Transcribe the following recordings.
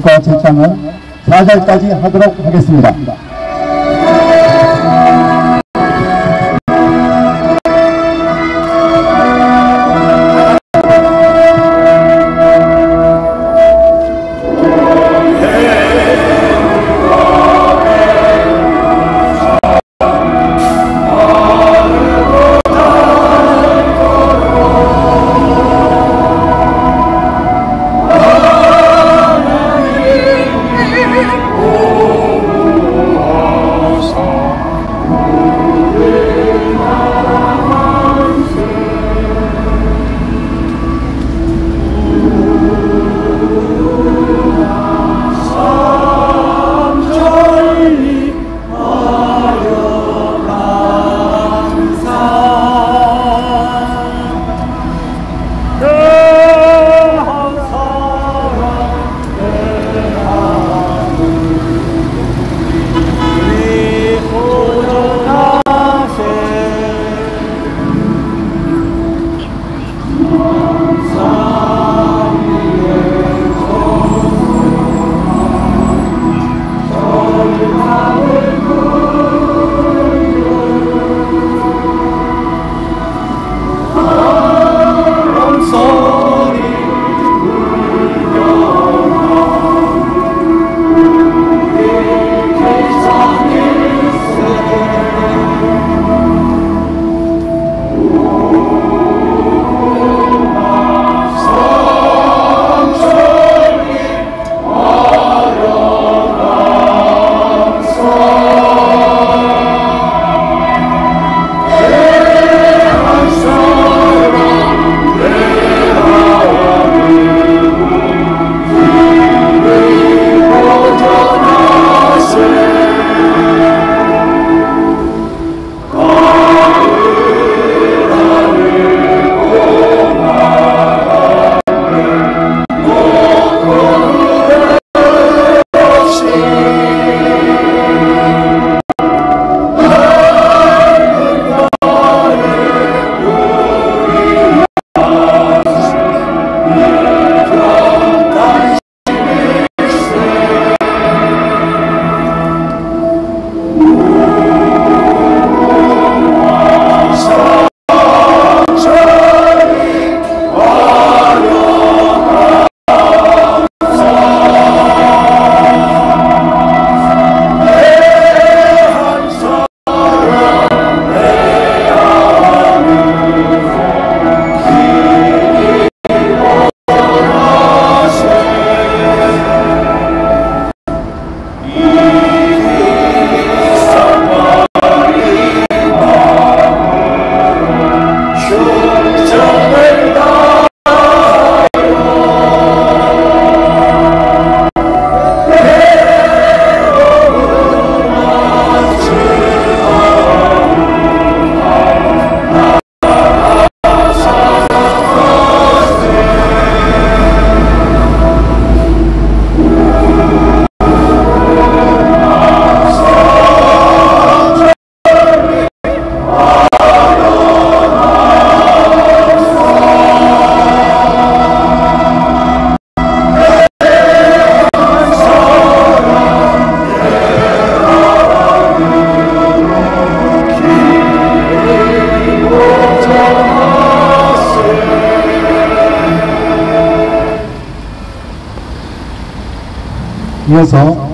제창을 4절까지 하도록 하겠습니다. 이어서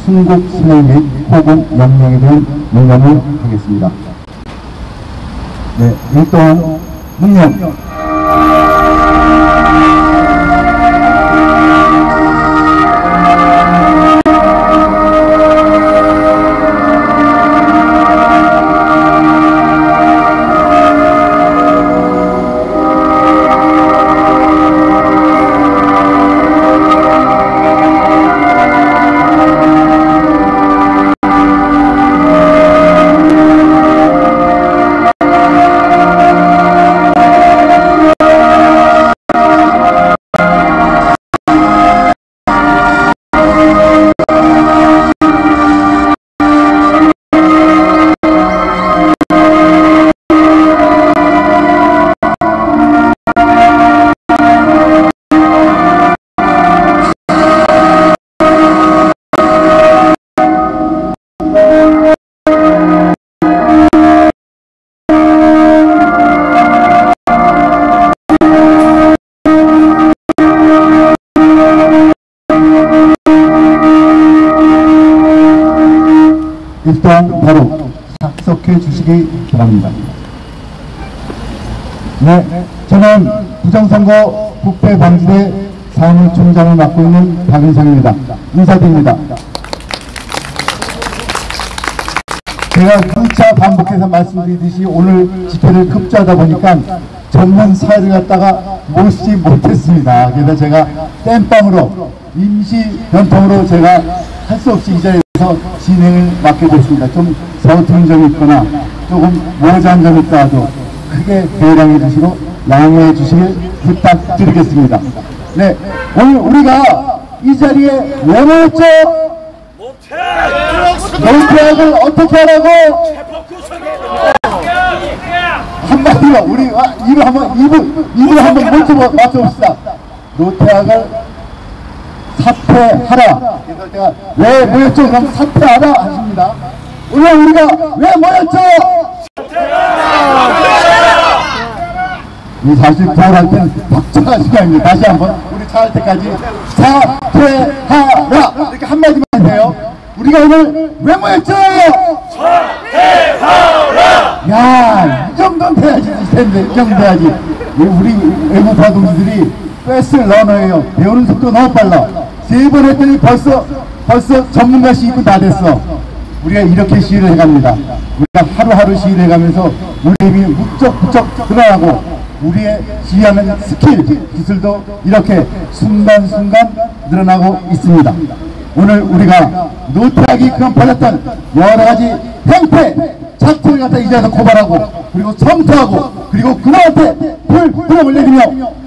순국 수행 및 호국 영령에 대한 명령을 하겠습니다. 네, 일동 문령. 일단 바로 착석해 주시기 바랍니다. 네, 저는 부정선거 부패 방지대 사무총장을 맡고 있는 박은상입니다. 인사드립니다. 제가 누차 반복해서 말씀드리듯이 오늘 집회를 급조하다 보니까 전문 사회를 갖다가 모시지 못했습니다. 그래서 제가 땜빵으로 임시 변통으로 제가 할 수 없이 이 자리에서 진행을 맡게 됐습니다. 좀 서투른 점이 있거나 조금 모자란 점이 있더라도 크게 배려해 주시고 양해해 주시길 부탁드리겠습니다. 네, 오늘 우리가 이 자리에 왜 모였죠? 노태악을 어떻게 하라고? 한마디로 우리 입을 한번 맞춰봅시다. 노태악을 사퇴하라. 그래서 제가 왜 모였죠? 그럼 사퇴하라 하십니다. 오늘 우리가 왜 모였죠? 이 사실 부활할 때는 박자가 시간입니다. 다시 한번 우리 차할 때까지 사퇴하라 이렇게 한마디만 해요. 우리가 오늘 왜 모였죠? 사퇴하라! 야, 이 정도는 돼야지, 이 정도 돼야지. 우리 외국파 동지들이 패스 러너예요. 배우는 속도 너무 빨라. 3번 했더니 벌써 전문가 시기고 다 됐어. 우리가 이렇게 시위를 해갑니다. 우리가 하루하루 시위를 해가면서 우리의 힘이 무척 드러나고 우리의 시위하는 스킬, 기술도 이렇게 순간순간 늘어나고 있습니다. 오늘 우리가 노태악이 그간 벌였던 여러가지 행태, 작태를 갖다 이 자리에서 고발하고 그리고 성토하고 그리고 그들한테 불을 내리며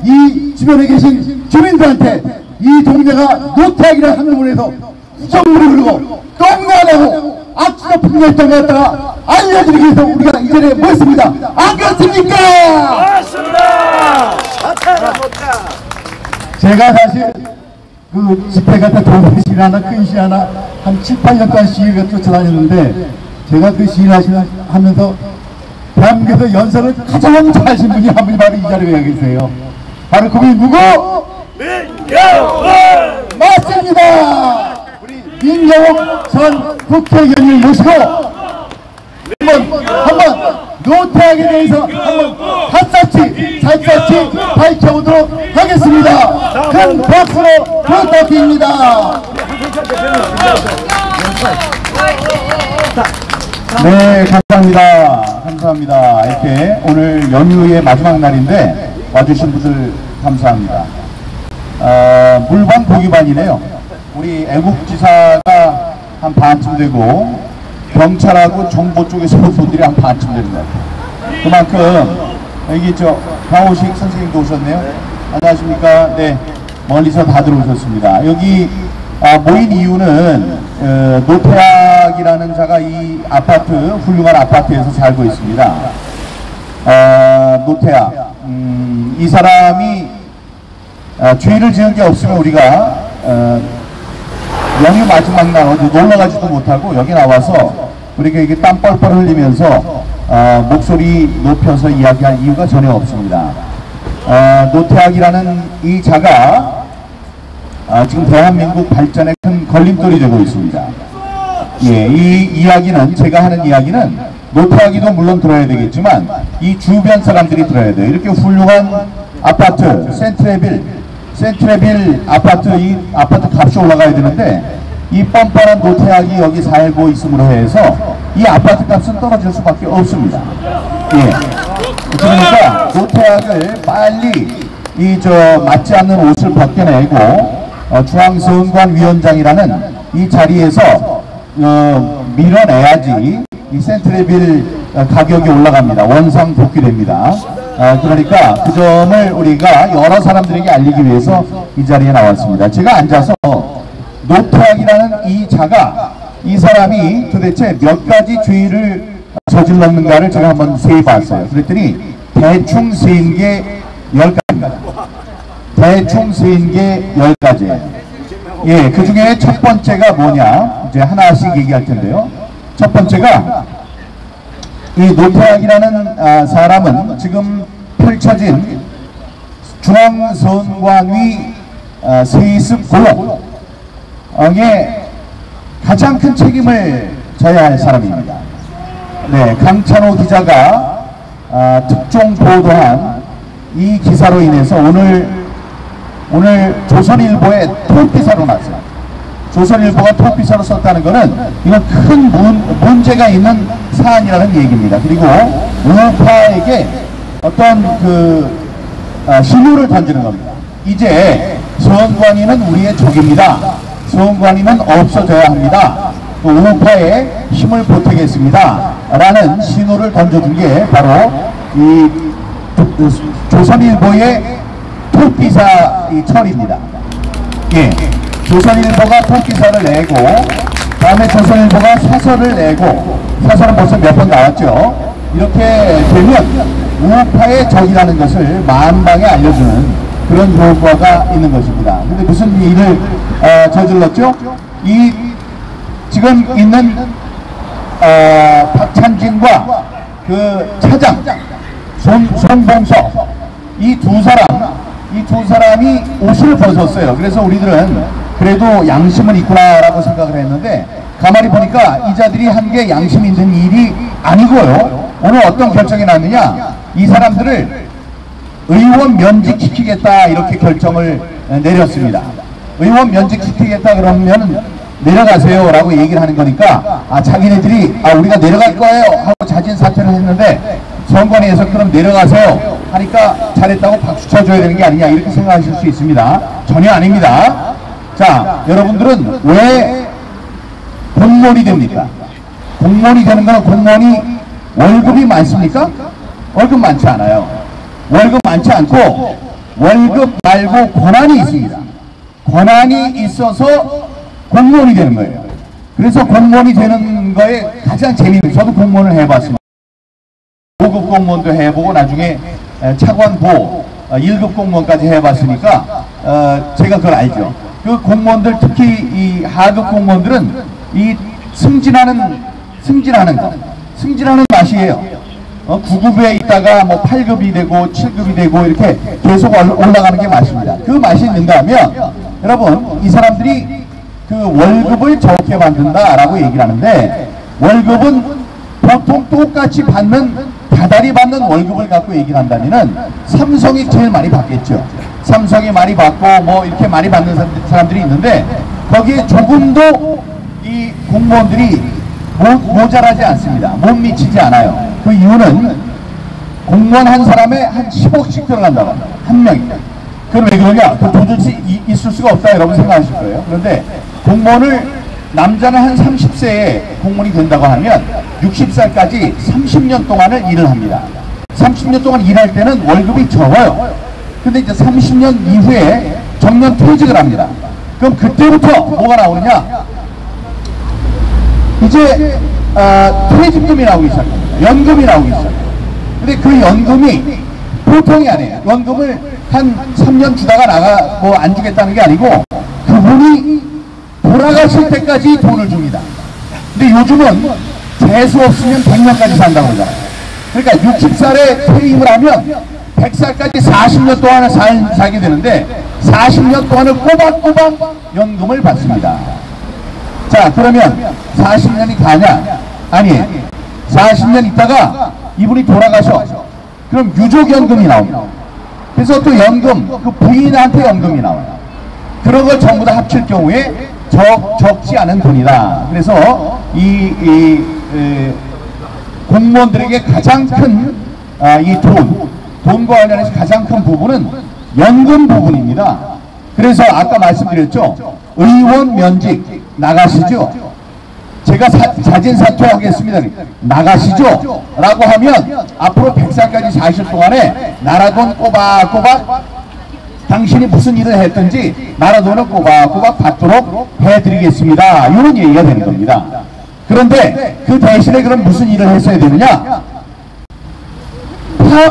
이 주변에 계신 주민들한테 이 동네가 노태악이라는 한명을 해서 부정물을 흐르고 똥나내고 악취가 풍겨있던 것 갖다가 알려드리기 위해서 우리가 이 자리에 모였습니다. 안 그렇습니까? 맞습니다. 제가 사실 그 집회 같은 동네 시위 하나 큰 시위 하나 한 7, 8년 동안 시위를 쫓아다녔는데 제가 그 시위를 하면서 대한민국에서 연설을 가장 잘하신 분이 한 분이 바로 이 자리에 계세요. 바로 그분이 누구? 민경욱! 맞습니다! 우리 민경욱 전 국회의원을 모시고 한번 노태악에 대해서 한번 샅샅이 밝혀보도록 하겠습니다. 큰 박수로 부탁드립니다. 네, 감사합니다. 이렇게 오늘 연휴의 마지막 날인데 와주신 분들 감사합니다. 물반 보기반이네요. 우리 애국지사가 한 반쯤 되고 경찰하고 정보 쪽에서 분들이 한 반쯤 되는 것 같아요. 그만큼 여기 강호식 선생님도 오셨네요. 안녕하십니까. 네, 멀리서 다들 오셨습니다. 여기 모인 이유는 노태악이라는 자가 이 아파트, 훌륭한 아파트에서 살고 있습니다. 노태악, 이 사람이 죄를 지은 게 없으면 우리가 연휴 마지막 날 어디 놀러가지도 못하고 여기 나와서 우리가 이게 땀 뻘뻘 흘리면서 목소리 높여서 이야기할 이유가 전혀 없습니다. 노태악이라는 이 자가 지금 대한민국 발전에 큰 걸림돌이 되고 있습니다. 예, 이 이야기는, 제가 하는 이야기는 노태악이도 물론 들어야 되겠지만 이 주변 사람들이 들어야 돼요. 이렇게 훌륭한 아파트, 센트레빌 아파트, 이 아파트 값이 올라가야 되는데 이 뻔뻔한 노태악이 여기 살고 있음으로 해서 이 아파트 값은 떨어질 수밖에 없습니다. 예. 그러니까 노태악을 빨리 맞지 않는 옷을 벗겨내고 중앙선관위원장이라는 이 자리에서 밀어내야지 이 센트레빌 가격이 올라갑니다. 원상 복귀됩니다. 그러니까 그 점을 우리가 여러 사람들에게 알리기 위해서 이 자리에 나왔습니다. 제가 앉아서 노태악이라는 이 자가, 이 사람이 도대체 몇 가지 죄를 저질렀는가를 제가 한번 세봤어요. 그랬더니 대충 세인 게 10가지입니다. 대충 세인 게 10가지예요. 예, 그 중에 첫 번째가 뭐냐, 이제 하나씩 얘기할 텐데요. 첫 번째가 이 노태악이라는 사람은 지금 펼쳐진 중앙선관위 세습 고용에 가장 큰 책임을 져야 할 사람입니다. 네, 강찬호 기자가 특종 보도한 이 기사로 인해서 오늘 조선일보에 톱기사로 났어요. 조선일보가 톱기사로 썼다는 것은 이건 큰 문제가 있는 사안이라는 얘기입니다. 그리고 우파에게 어떤 신호를 던지는 겁니다. 이제 서원관이는 우리의 적입니다. 서원관이는 없어져야 합니다. 우파에 힘을 보태겠습니다. 라는 신호를 던져준 게 바로 이 조선일보의 톱기사 철입니다. 예. 조선일보가 톱기사를 내고, 다음에 조선일보가 사설을 내고, 사설은 벌써 몇 번 나왔죠. 이렇게 되면 우파의 적이라는 것을 만방에 알려주는 그런 효과가 있는 것입니다. 근데 무슨 일을 저질렀죠? 지금 있는 박찬진과 그 차장 손봉석 이 두 사람이 옷을 벗었어요. 그래서 우리들은 그래도 양심은 있구나라고 생각을 했는데, 가만히 보니까 이자들이 한 게 양심 있는 일이 아니고요. 오늘 어떤 결정이 났느냐, 이 사람들을 의원 면직시키겠다 이렇게 결정을 내렸습니다. 의원 면직시키겠다 그러면 내려가세요 라고 얘기를 하는 거니까, 자기네들이 우리가 내려갈 거예요 하고 자진 사퇴를 했는데, 선관위에서 그럼 내려가세요 하니까 잘했다고 박수 쳐줘야 되는 게 아니냐 이렇게 생각하실 수 있습니다. 전혀 아닙니다. 자, 여러분들은 왜 공무원이 됩니까? 공무원이 되는 건 공무원이 월급이 많습니까? 월급 많지 않아요. 월급 많지 않고 월급 말고 권한이 있습니다. 권한이 있어서 공무원이 되는 거예요. 그래서 공무원이 되는 거에 가장 재미있는, 저도 공무원을 해봤습니다. 5급 공무원도 해보고 나중에 차관보 1급 공무원까지 해봤으니까 제가 그걸 알죠. 그 공무원들, 특히 이 하급 공무원들은 이 승진하는 맛이에요. 9급에 있다가 뭐 8급이 되고 7급이 되고 이렇게 계속 올라가는 게 맛입니다. 그 맛이 있는가 하면, 여러분, 이 사람들이 그 월급을 적게 받는다라고 얘기를 하는데, 월급은 보통 똑같이 다달이 받는 월급을 갖고 얘기를 한다면은 삼성이 제일 많이 받겠죠. 삼성이 많이 받고 뭐 이렇게 많이 받는 사람들이 있는데, 거기에 조금도 이 공무원들이 모자라지 않습니다. 못 미치지 않아요. 그 이유는 공무원 한 사람에 한 10억씩 들어간다고 합니다. 한 명이. 그럼 왜 그러냐? 그 도저히 있을 수가 없다 여러분 생각하실 거예요. 그런데 공무원을, 남자는 한 30세에 공무원이 된다고 하면 60살까지 30년 동안을 일을 합니다. 30년 동안 일할 때는 월급이 적어요. 근데 이제 30년 이후에 정년 퇴직을 합니다. 그럼 그때부터 뭐가 나오느냐? 이제 퇴직금이 나오기 시작합니다. 연금이 나오기 시작합니다. 근데 그 연금이 보통이 아니에요. 연금을 한 3년 주다가 뭐 안 주겠다는 게 아니고, 그분이 돌아가실 때까지 돈을 줍니다. 근데 요즘은 재수 없으면 100년까지 산다고 그러잖아요. 그러니까 60살에 퇴임을 하면 100살까지 40년 동안을 살게 되는데, 40년 동안을 꼬박꼬박 연금을 받습니다. 자, 그러면 40년이 가냐? 아니, 40년 있다가 이분이 돌아가셔. 그럼 유족연금이 나옵니다. 그래서 또 연금, 그 부인한테 연금이 나와요. 그런 걸 전부 다 합칠 경우에 적지 않은 돈이다. 그래서 공무원들에게 가장 큰 돈과 관련해서 가장 큰 부분은 연금 부분입니다. 그래서 아까 말씀드렸죠. 의원 면직 나가시죠. 제가 자진 사퇴하겠습니다. 나가시죠. 라고 하면 앞으로 100살까지 사실 동안에 나라돈 꼬박꼬박 당신이 무슨 일을 했든지 나라돈을 꼬박꼬박 받도록 해드리겠습니다. 이런 얘기가 되는 겁니다. 그런데 그 대신에 그럼 무슨 일을 했어야 되느냐?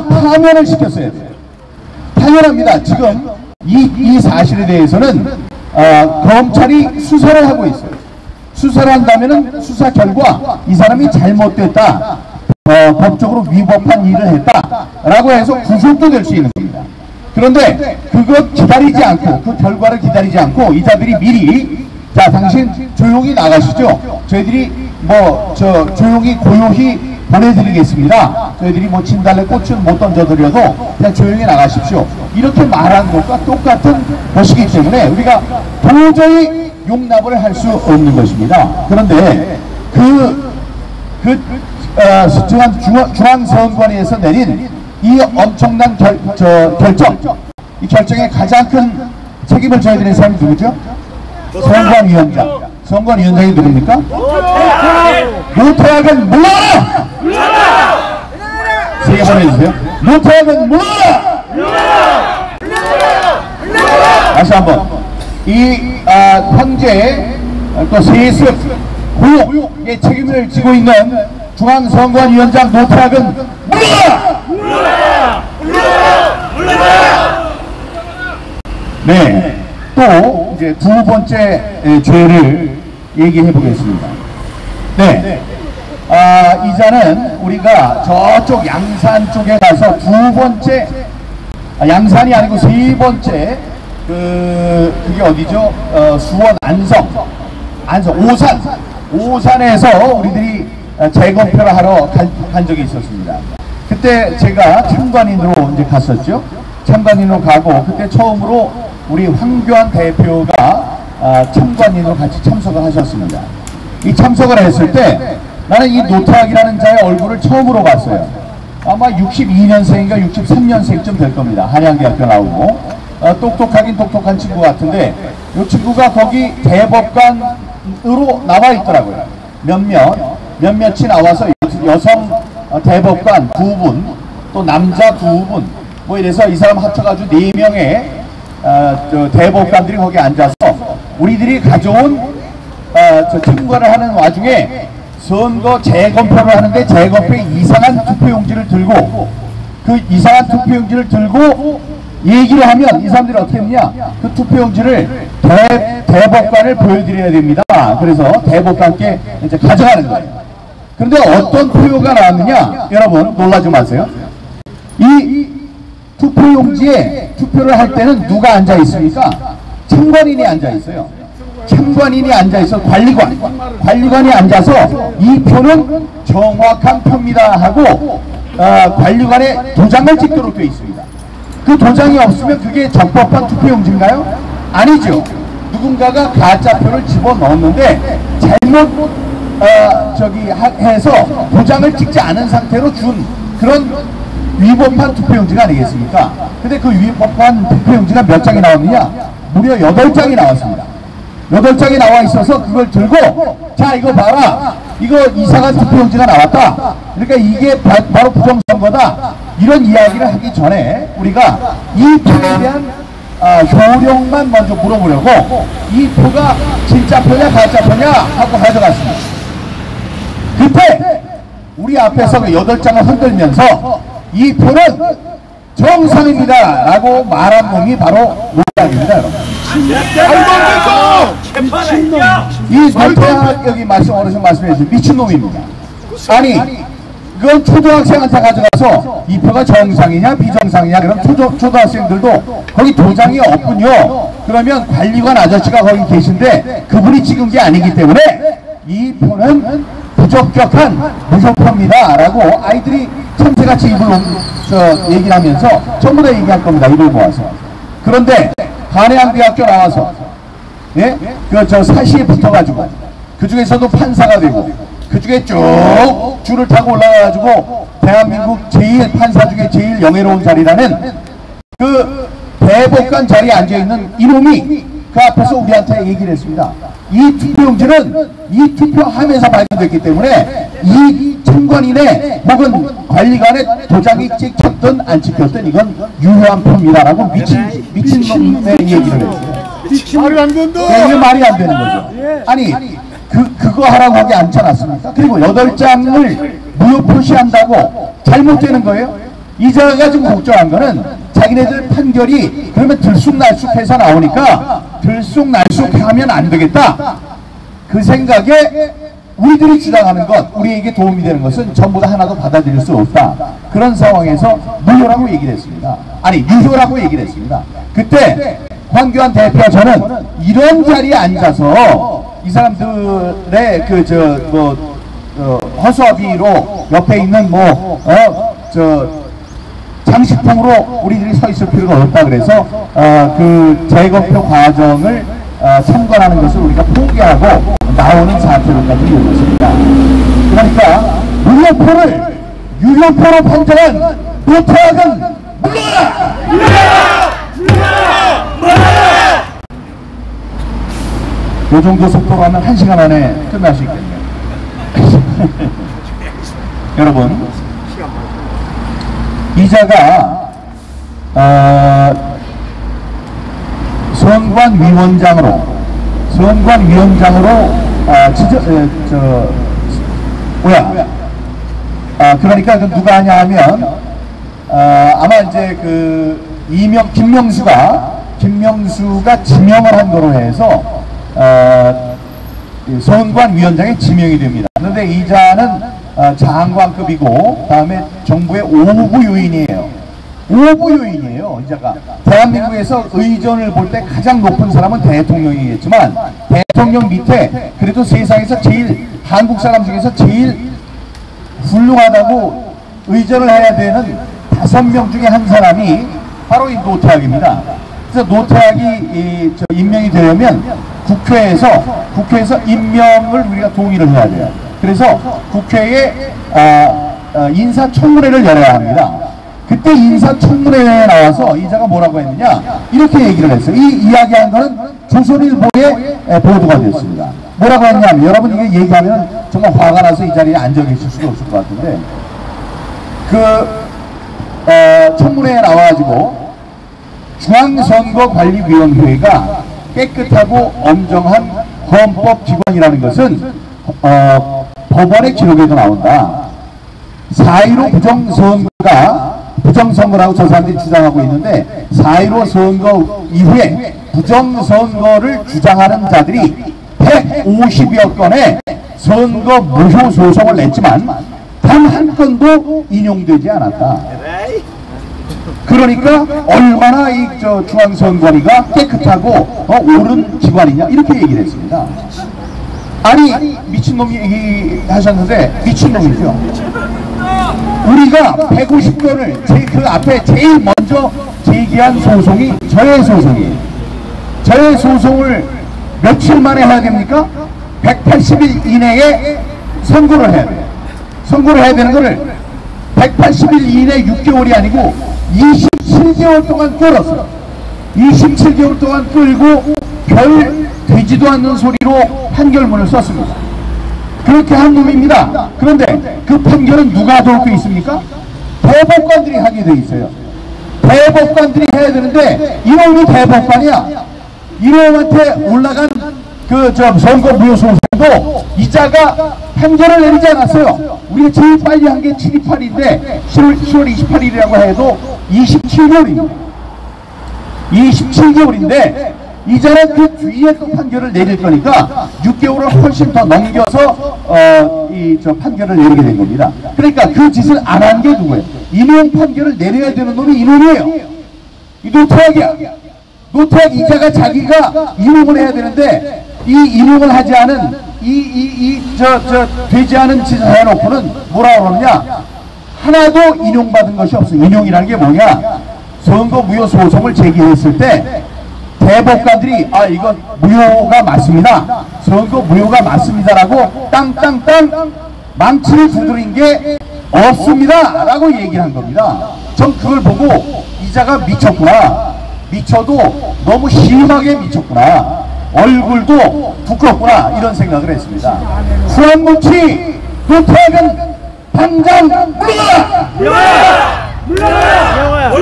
파면을 시켰어야 돼요. 당연합니다. 지금 이 사실에 대해서는 검찰이 수사를 하고 있어요. 수사를 한다면은 수사 결과 이 사람이 잘못됐다, 법적으로 위법한 일을 했다라고 해서 구속도 될 수 있는 겁니다. 그런데 그것 기다리지 않고, 그 결과를 기다리지 않고 이자들이 미리, 자, 당신 조용히 나가시죠. 저희들이 조용히 고요히 보내드리겠습니다. 저희들이 뭐 진달래 꽃은 못 던져드려도 그냥 조용히 나가십시오. 이렇게 말한 것과 똑같은 것이기 때문에 우리가 도저히 용납을 할 수 없는 것입니다. 그런데 중앙선관위에서 내린 이 엄청난 결정, 이 결정에 가장 큰 책임을 져야 되는 사람이 누구죠? 선관위원장. 선관위원장이 누굽니까? 노태악은 물러라! 세 개 보내주세요. 노태악은 물러라! 다시 한번. 이 황제 또 세습 고용의 책임을 지고 있는 중앙선관위원장 노태악은 물러라! 네, 또 이제 두 번째 죄를 얘기해 보겠습니다. 네, 이자는 우리가 저쪽 양산 쪽에 가서 두 번째, 양산이 아니고 세 번째, 그게 어디죠? 수원 오산에서 우리들이 재검표를 하러 간 적이 있었습니다. 그때 제가 참관인으로 이제 갔었죠. 참관인으로 가고 그때 처음으로 우리 황교안 대표가 참관인으로 같이 참석을 하셨습니다. 이 참석을 했을 때 나는 이 노태악이라는 자의 얼굴을 처음으로 봤어요. 아마 62년생인가 63년생쯤 될 겁니다. 한양대학교 나오고 똑똑하긴 똑똑한 친구 같은데 이 친구가 거기 대법관으로 나와 있더라고요. 몇몇이 나와서 여성 대법관 2분 또 남자 2분 뭐 이래서 이 사람 합쳐가지고 4명의 대법관들이 거기 앉아서 우리들이 가져온 청구를 하는 와중에 선거 재검표를 하는데 재검표에 이상한 투표용지를 들고 그 이상한 투표용지를 들고 얘기를 하면 이 사람들이 어떻게 했냐, 그 투표용지를 대법관을 보여드려야 됩니다. 그래서 대법관께 이제 가져가는 거예요. 그런데 어떤 표가 나왔느냐, 여러분 놀라지 마세요. 이 투표용지에 투표를 할 때는 누가 앉아 있습니까? 참관인이 앉아 있어요. 참관인이 앉아 있어. 관리관이 앉아서 이 표는 정확한 표입니다 하고 관리관의 도장을 찍도록 되어 있습니다. 그 도장이 없으면 그게 적법한 투표용지인가요? 아니죠. 누군가가 가짜표를 집어넣었는데 잘못 해서 도장을 찍지 않은 상태로 준 그런 위법한 투표용지가 아니겠습니까? 근데 그 위법한 투표용지가 몇 장이 나왔느냐? 무려 8장이 나왔습니다. 8장이 나와 있어서 그걸 들고 자 이거 봐라, 이거 이상한 투표용지가 나왔다, 그러니까 이게 바로 부정선거다, 이런 이야기를 하기 전에 우리가 이 표에 대한 효력만 먼저 물어보려고 이 표가 진짜 표냐 가짜 표냐 하고 가져갔습니다. 그때 우리 앞에서 그 8장을 흔들면서 이 표는 정상입니다 라고 말한 놈이 바로 노태악입니다. 여러분, 이 노태악 여기 어르신 말씀해 주신 미친놈입니다. 아니 그건 초등학생한테 가져가서 이 표가 정상이냐 비정상이냐, 그럼 초등학생들도 거기 도장이 없군요. 그러면 관리관 아저씨가 거기 계신데 그분이 찍은 게 아니기 때문에 이 표는 부적격한 무효표입니다 라고 아이들이 천재같이 입을 얘기를 하면서 전부 다 얘기할 겁니다. 입을 모아서. 그런데 한양대학교 나와서 사시에 붙어가지고 그 중에서도 판사가 되고 그 중에 쭉 줄을 타고 올라가가지고 대한민국 판사 중에 제일 영예로운 자리라는 그 대법관 자리에 앉아있는 이놈이 그 앞에서 우리한테 얘기를 했습니다. 이 투표용지는 이 투표함에서 발견됐기 때문에 이 참관인의 혹은 관리관의 도장이 찍혔든 안 찍혔든 이건 유효한 표입니다라고 미친놈의 얘기를 했어요. 말이 안 된다. 이게 말이 안 되는 거죠. 아니 그거 하라고 하지 않지 않았습니까? 그리고 8장을 무효 표시한다고 잘못되는 거예요? 이자가 지금 걱정한 거는 자기네들 판결이 그러면 들쑥날쑥해서 나오니까 들쑥날쑥하면 안 되겠다. 그 생각에 우리들이 주장하는 것, 우리에게 도움이 되는 것은 전부 다 하나도 받아들일 수 없다. 그런 상황에서 무효라고 얘기를 했습니다. 아니 유효라고 얘기를 했습니다. 그때 황교안 대표와 저는 이런 자리에 앉아서 이 사람들의 허수아비로 옆에 있는 장식품으로 우리들이 서 있을 필요가 없다 그래서 그 재검표 과정을 참관하는 것을 우리가 포기하고 나오는 사태로까지 이루어졌습니다. 그러니까 유효표로 판정한 노태악은 물러라! 이 정도 속도로 하면 1시간 안에 끝날 수 있겠네요. 여러분, 이자가 선관위원장으로 그러니까 그 누가 하냐 하면 아마 이제 그 김명수가 지명을 한 거로 해서 선관위원장에 지명이 됩니다. 그런데 이자는 장관급이고 다음에 정부의 5부 요인이에요. 5부 요인이에요. 이자가 대한민국에서 의전을 볼 때 가장 높은 사람은 대통령이겠지만 대통령 밑에 그래도 세상에서 제일 한국 사람 중에서 제일 훌륭하다고 의전을 해야 되는 5명 중에 한 사람이 바로 이 노태악입니다. 그래서 노태악이 임명이 되려면 국회에서 임명을 우리가 동의를 해야 돼요. 그래서 국회에 인사청문회를 열어야 합니다. 그때 인사청문회에 나와서 이자가 뭐라고 했느냐 이렇게 얘기를 했어요. 이 이야기한 거는 조선일보에 보도가 됐습니다. 뭐라고 했냐면 여러분 이게 얘기하면 정말 화가 나서 이 자리에 앉아 계실 수도 없을 것 같은데 청문회에 나와가지고 중앙선거관리위원회가 깨끗하고 엄정한 헌법기관이라는 것은 법원의 기록에도 나온다. 4.15 부정선거라고 저 사람들이 주장하고 있는데 4.15 선거 이후에 부정선거를 주장하는 자들이 150여 건의 선거 무효 소송을 냈지만 단 한 건도 인용되지 않았다. 그러니까 얼마나 이 중앙선관위가 깨끗하고 옳은 기관이냐 이렇게 얘기를 했습니다. 아니 미친놈이 얘기하셨는데 미친놈이죠. 우리가 150건을 그 앞에 제일 먼저 제기한 소송이 저의 소송이에요. 저의 소송을 며칠 만에 해야 됩니까? 180일 이내에 선고를 해야 돼요. 선고를 해야 되는 거를 180일 이내 6개월이 아니고 27개월 동안 끌었어요. 27개월 동안 끌고 별 되지도 않는 소리로 판결문을 썼습니다. 그렇게 한 놈입니다. 그런데 그 판결은 누가 하도록 되어 있습니까? 대법관들이 하게 되어 있어요. 대법관들이 해야 되는데 이놈이 대법관이야. 이놈한테 올라간 선거 무효 소송도 이자가 판결을 내리지 않았어요. 우리가 제일 빨리 한 게 728인데 10월 28일이라고 해도 27개월입니다. 27개월인데 이자는 그 뒤에 또 판결을 내릴 거니까 6개월을 훨씬 더 넘겨서 판결을 내리게 된 겁니다. 그러니까 그 짓을 안 한 게 누구예요? 인용 판결을 내려야 되는 놈이 이놈이에요. 이 노태악이야. 노태악 이자가 자기가 인용을 해야 되는데 이 인용을 하지 않은 되지 않은 짓을 해놓고는 뭐라고 그러느냐? 하나도 인용받은 것이 없어요. 인용이라는 게 뭐냐? 선거 무효 소송을 제기했을 때 대법관들이 이건 무효가 맞습니다. 선거 무효가 맞습니다라고 땅땅땅 망치를 두드린 게 없습니다 라고 얘기를 한 겁니다. 전 그걸 보고 이자가 미쳤구나. 미쳐도 너무 심하게 미쳤구나. 얼굴도 부끄럽구나 이런 생각을 했습니다. 후한무치 노태악은 당장 물러라! 물러라!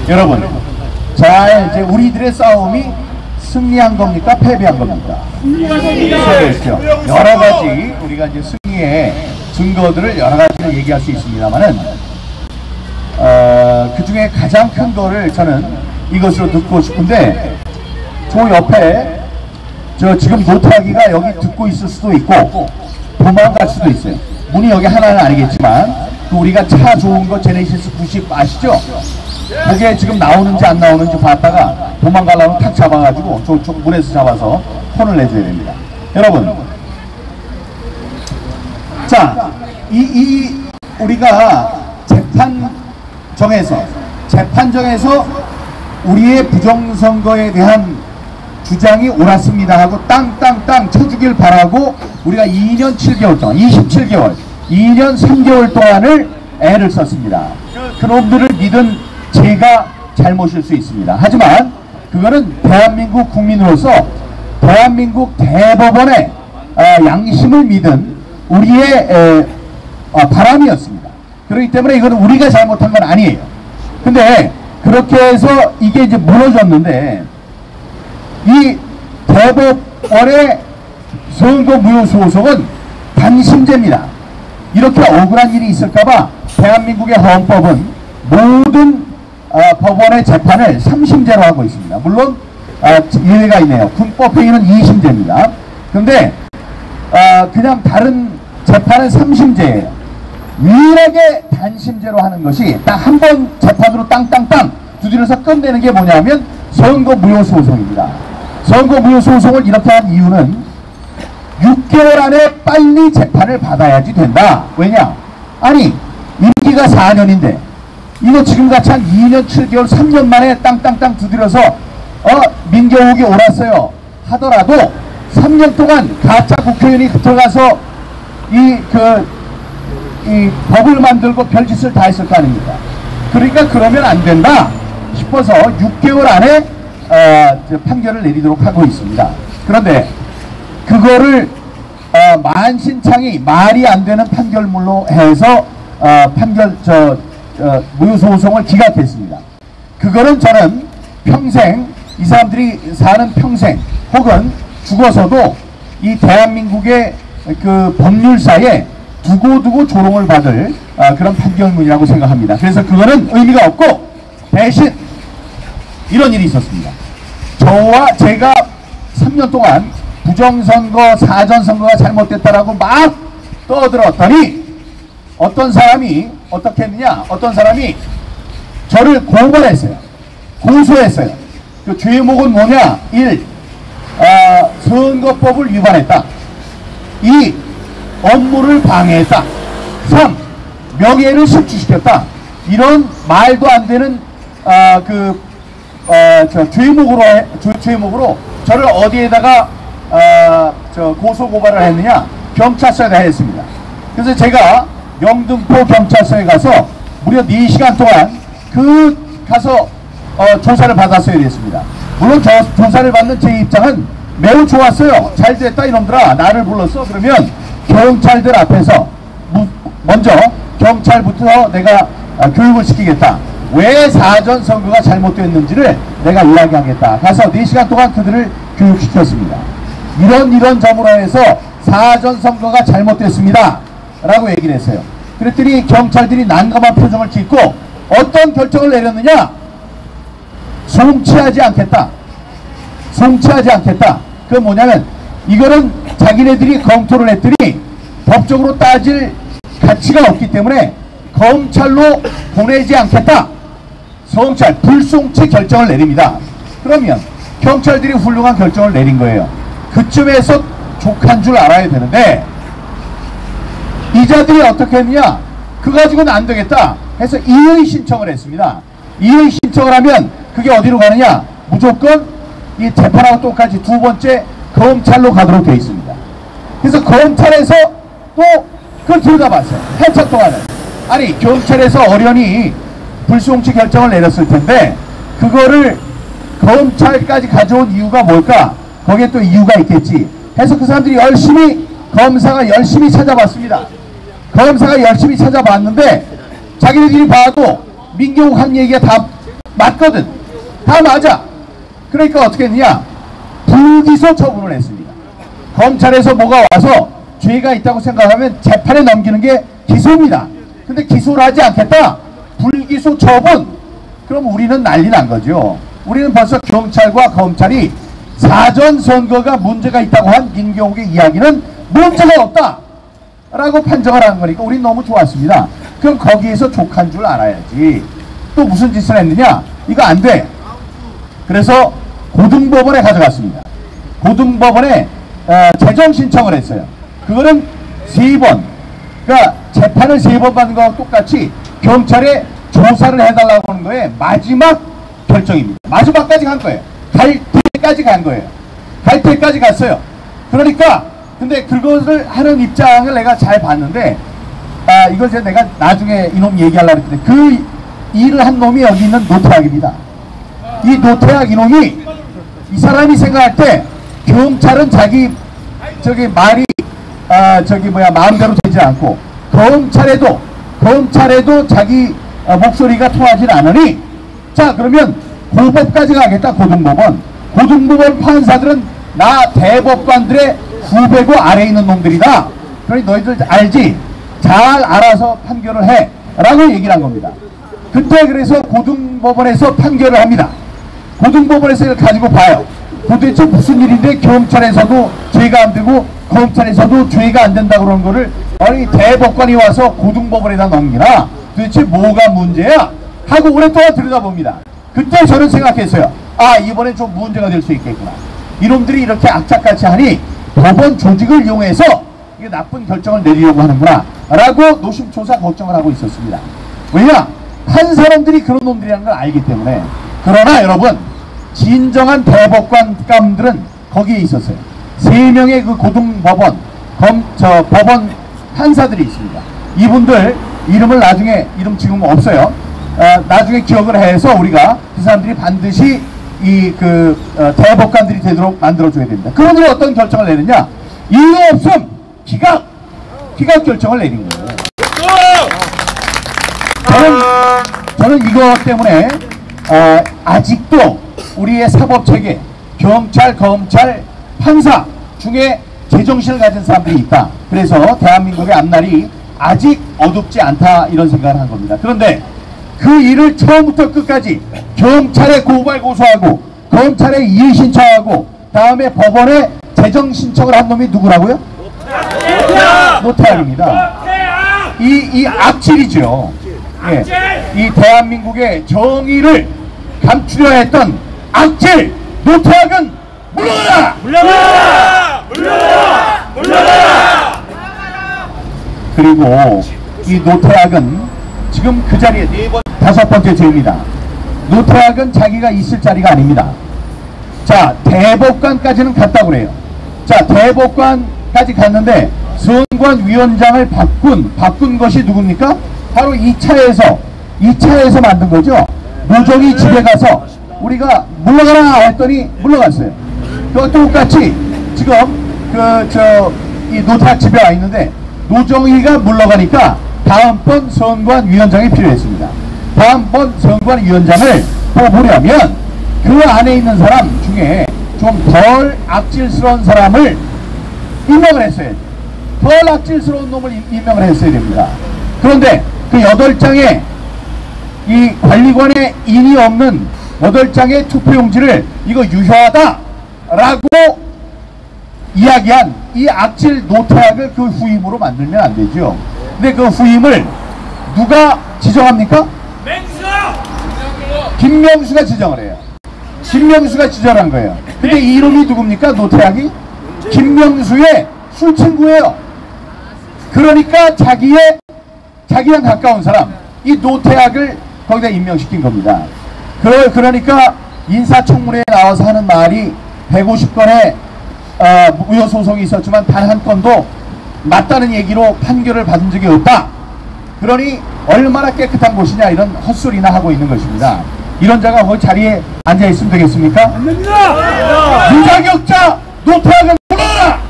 여러분, 자 이제 우리들의 싸움이 승리한 겁니까? 패배한 겁니까? 승리했죠. 여러 가지 우리가 이제 승리의 증거들을 여러 가지를 얘기할 수 있습니다만은 그 중에 가장 큰 거를 저는 이것으로 듣고 싶은데 저 옆에 지금 노태악이가 여기 듣고 있을 수도 있고 도망갈 수도 있어요. 문이 여기 하나는 아니겠지만 우리가 차 좋은 거 제네시스 90 아시죠? 그게 지금 나오는지 안 나오는지 봤다가 도망가려면 탁 잡아가지고 저쪽 문에서 잡아서 혼을 내줘야 됩니다. 여러분, 자, 우리가 재판정에서 우리의 부정선거에 대한 주장이 옳았습니다 하고 땅땅땅 쳐주길 바라고 우리가 2년 7개월 동안 27개월 2년 3개월 동안을 애를 썼습니다. 그놈들을 믿은 제가 잘못일 수 있습니다. 하지만 그거는 대한민국 국민으로서 대한민국 대법원의 양심을 믿은 우리의 바람이었습니다. 그렇기 때문에 이건 우리가 잘못한 건 아니에요. 근데 그렇게 해서 이게 이제 무너졌는데 이 대법원의 선거무효소송은 단심제입니다. 이렇게 억울한 일이 있을까봐 대한민국의 헌법은 모든 법원의 재판을 3심제로 하고 있습니다. 물론 예외가 있네요. 군법회의는 2심제입니다. 근데 그냥 다른 재판은 3심제예요. 유일하게 단심제로 하는 것이 딱 한 번 재판으로 땅땅땅 두드려서 끝내는 게 뭐냐면 선거무효소송입니다. 선거무효소송을 이렇게 한 이유는 6개월 안에 빨리 재판을 받아야지 된다. 왜냐? 아니 임기가 4년인데 이거 지금같이 한 2년 7개월 3년 만에 땅땅땅 두드려서 민경욱이 옳았어요 하더라도 3년 동안 가짜 국회의원이 들어가서 이 법을 만들고 별짓을 다 했을 거 아닙니까? 그러니까 그러면 안 된다 싶어서 6개월 안에 판결을 내리도록 하고 있습니다. 그런데 그거를 만신창이 말이 안 되는 판결물로 해서 무효소송을 기각했습니다. 그거는 저는 평생 이 사람들이 사는 평생 혹은 죽어서도 이 대한민국의 그 법률사에 두고두고 조롱을 받을 그런 판결문이라고 생각합니다. 그래서 그거는 의미가 없고 대신 이런 일이 있었습니다. 저와 제가 3년 동안 부정선거, 사전선거가 잘못됐다라고 막 떠들었더니 어떤 사람이 어떻게 했느냐? 어떤 사람이 저를 고발했어요. 고소했어요. 그 죄목은 뭐냐? 1. 선거법을 위반했다. 2. 업무를 방해했다. 3. 명예를 실추시켰다. 이런 말도 안 되는 죄목으로 저를 어디에다가 고소 고발을 했느냐? 경찰서에다 했습니다. 그래서 제가 영등포 경찰서에 가서 무려 4시간 동안 가서 조사를 받았어야 됐습니다. 물론 조사를 받는 제 입장은 매우 좋았어요. 잘 됐다 이놈들아, 나를 불렀어. 그러면 경찰들 앞에서 먼저 경찰부터 내가 교육을 시키겠다. 왜 사전선거가 잘못됐는지를 내가 이야기하겠다. 가서 4시간 동안 그들을 교육시켰습니다. 이런 점으로 해서 사전선거가 잘못됐습니다 라고 얘기를 했어요. 그랬더니 경찰들이 난감한 표정을 짓고 어떤 결정을 내렸느냐? 송치하지 않겠다. 송치하지 않겠다. 그건 뭐냐면 이거는 자기네들이 검토를 했더니 법적으로 따질 가치가 없기 때문에 검찰로 보내지 않겠다. 불송치 결정을 내립니다. 그러면 경찰들이 훌륭한 결정을 내린 거예요. 그쯤에서 족한 줄 알아야 되는데 이자들이 어떻게 했느냐? 그거 가지고는 안 되겠다 해서 이의 신청을 했습니다. 이의 신청을 하면 그게 어디로 가느냐? 무조건 이 재판하고 똑같이 두 번째 검찰로 가도록 되어 있습니다. 그래서 검찰에서 또 그걸 들여다봤어요. 한참 동안은. 아니 경찰에서 어련히 불송치 결정을 내렸을 텐데 그거를 검찰까지 가져온 이유가 뭘까? 거기에 또 이유가 있겠지 해서 그 사람들이 검사가 열심히 찾아봤습니다. 검사가 열심히 찾아봤는데 자기네들이 봐도 민경욱 한 얘기가 다 맞거든. 다 맞아. 그러니까 어떻게 했느냐? 불기소 처분을 했습니다. 검찰에서 뭐가 와서 죄가 있다고 생각하면 재판에 넘기는 게 기소입니다. 근데 기소를 하지 않겠다. 불기소 처분. 그럼 우리는 난리 난 거죠. 우리는 벌써 경찰과 검찰이 사전선거가 문제가 있다고 한 민경욱의 이야기는 문제가 없다 라고 판정을 한 거니까 우린 너무 좋았습니다. 그럼 거기에서 족한 줄 알아야지. 또 무슨 짓을 했느냐? 이거 안 돼. 그래서 고등법원에 가져갔습니다. 고등법원에 재정 신청을 했어요. 그거는 3번, 그러니까 재판을 3번 받는 거하고 똑같이 경찰에 조사를 해달라고 하는 거에 마지막 결정입니다. 마지막까지 간 거예요. 갈 때까지 간 거예요. 갈 때까지 갔어요. 그러니까 근데 그것을 하는 입장을 내가 잘 봤는데, 이걸 이제 내가 나중에 이놈 얘기하려고 했는데, 그 일을 한 놈이 여기 있는 노태악입니다. 이 노태악 이놈이, 이 사람이 생각할 때 경찰은 자기 말이 마음대로 되지 않고, 검찰에도 자기 목소리가 통하지 않으니, 자 그러면 고법까지 가겠다. 고등법원 판사들은 나 대법관들의 후배고 아래에 있는 놈들이다. 그러니 너희들 알지? 잘 알아서 판결을 해 라고 얘기를 한 겁니다. 그때 그래서 고등법원에서 판결을 합니다. 고등법원에서 이걸 가지고 봐요. 도대체 무슨 일인데 경찰에서도 죄가 안 되고 검찰에서도 죄가 안 된다 그런 거를 아니 대법관이 와서 고등법원에다 넘기나? 도대체 뭐가 문제야? 하고 오랫동안 들여다봅니다. 그때 저는 생각했어요. 아, 이번엔 좀 문제가 될 수 있겠구나. 이놈들이 이렇게 악착같이 하니 법원 조직을 이용해서 이게 나쁜 결정을 내리려고 하는구나 라고 노심초사 걱정을 하고 있었습니다. 왜냐? 한 사람들이 그런 놈들이라는 걸 알기 때문에. 그러나 여러분, 진정한 대법관감들은 거기에 있었어요. 3명의 그 고등법원 법원 판사들이 있습니다. 이분들 이름을 나중에, 이름 지금 없어요. 나중에 기억을 해서 우리가 그 사람들이 반드시 대법관들이 되도록 만들어줘야 됩니다. 그분들이 어떤 결정을 내느냐? 이유 없음 기각 결정을 내린 거예요. 저는 이것 때문에 아직도 우리의 사법체계, 경찰, 검찰, 판사 중에 제정신을 가진 사람들이 있다. 그래서 대한민국의 앞날이 아직 어둡지 않다, 이런 생각을 한 겁니다. 그런데 그 일을 처음부터 끝까지 경찰에 고발 고소하고 검찰에 이의 신청하고 다음에 법원에 재정 신청을 한 놈이 누구라고요? 노태악입니다. 이 악질이죠. 예. 이 대한민국의 정의를 감추려 했던 악질 노태악은 물러가라! 물러가라! 그리고 이 노태악은 지금 그 자리에 5번째 죄입니다. 노태악은 자기가 있을 자리가 아닙니다. 자, 대법관까지는 갔다고 그래요. 자, 대법관까지 갔는데 선관위원장을 바꾼 것이 누굽니까? 바로 2차에서 만든 거죠. 노정희 집에 가서 우리가 물러가라 했더니 물러갔어요. 또 똑같이 지금 이 노태악 집에 와 있는데 노정희가 물러가니까 다음번 선관위원장이 필요했습니다. 다음번 선관위원장을 뽑으려면 그 안에 있는 사람 중에 좀 덜 악질스러운 사람을 임명을 했어야 돼요. 덜 악질스러운 놈을 임명을 했어야 됩니다. 그런데 그 8장의 이 관리관의 인이 없는 8장의 투표용지를 이거 유효하다 라고 이야기한 이 악질 노태악을 그 후임으로 만들면 안 되죠. 근데 그 후임을 누가 지정합니까? 김명수가 지정을 해요. 김명수가 지정한 거예요. 근데 이 이름이 누굽니까? 노태악이? 김명수의 술친구예요. 그러니까 자기랑 가까운 사람, 이 노태악을 거기다 임명시킨 겁니다. 그러니까 인사청문회에 나와서 하는 말이 150건의 무효소송이 있었지만 단 한 건도 맞다는 얘기로 판결을 받은 적이 없다. 그러니 얼마나 깨끗한 곳이냐, 이런 헛소리나 하고 있는 것입니다. 이런 자가 거기 자리에 앉아있으면 되겠습니까? 안 됩니다! 무자격자 노태악은 물러가라!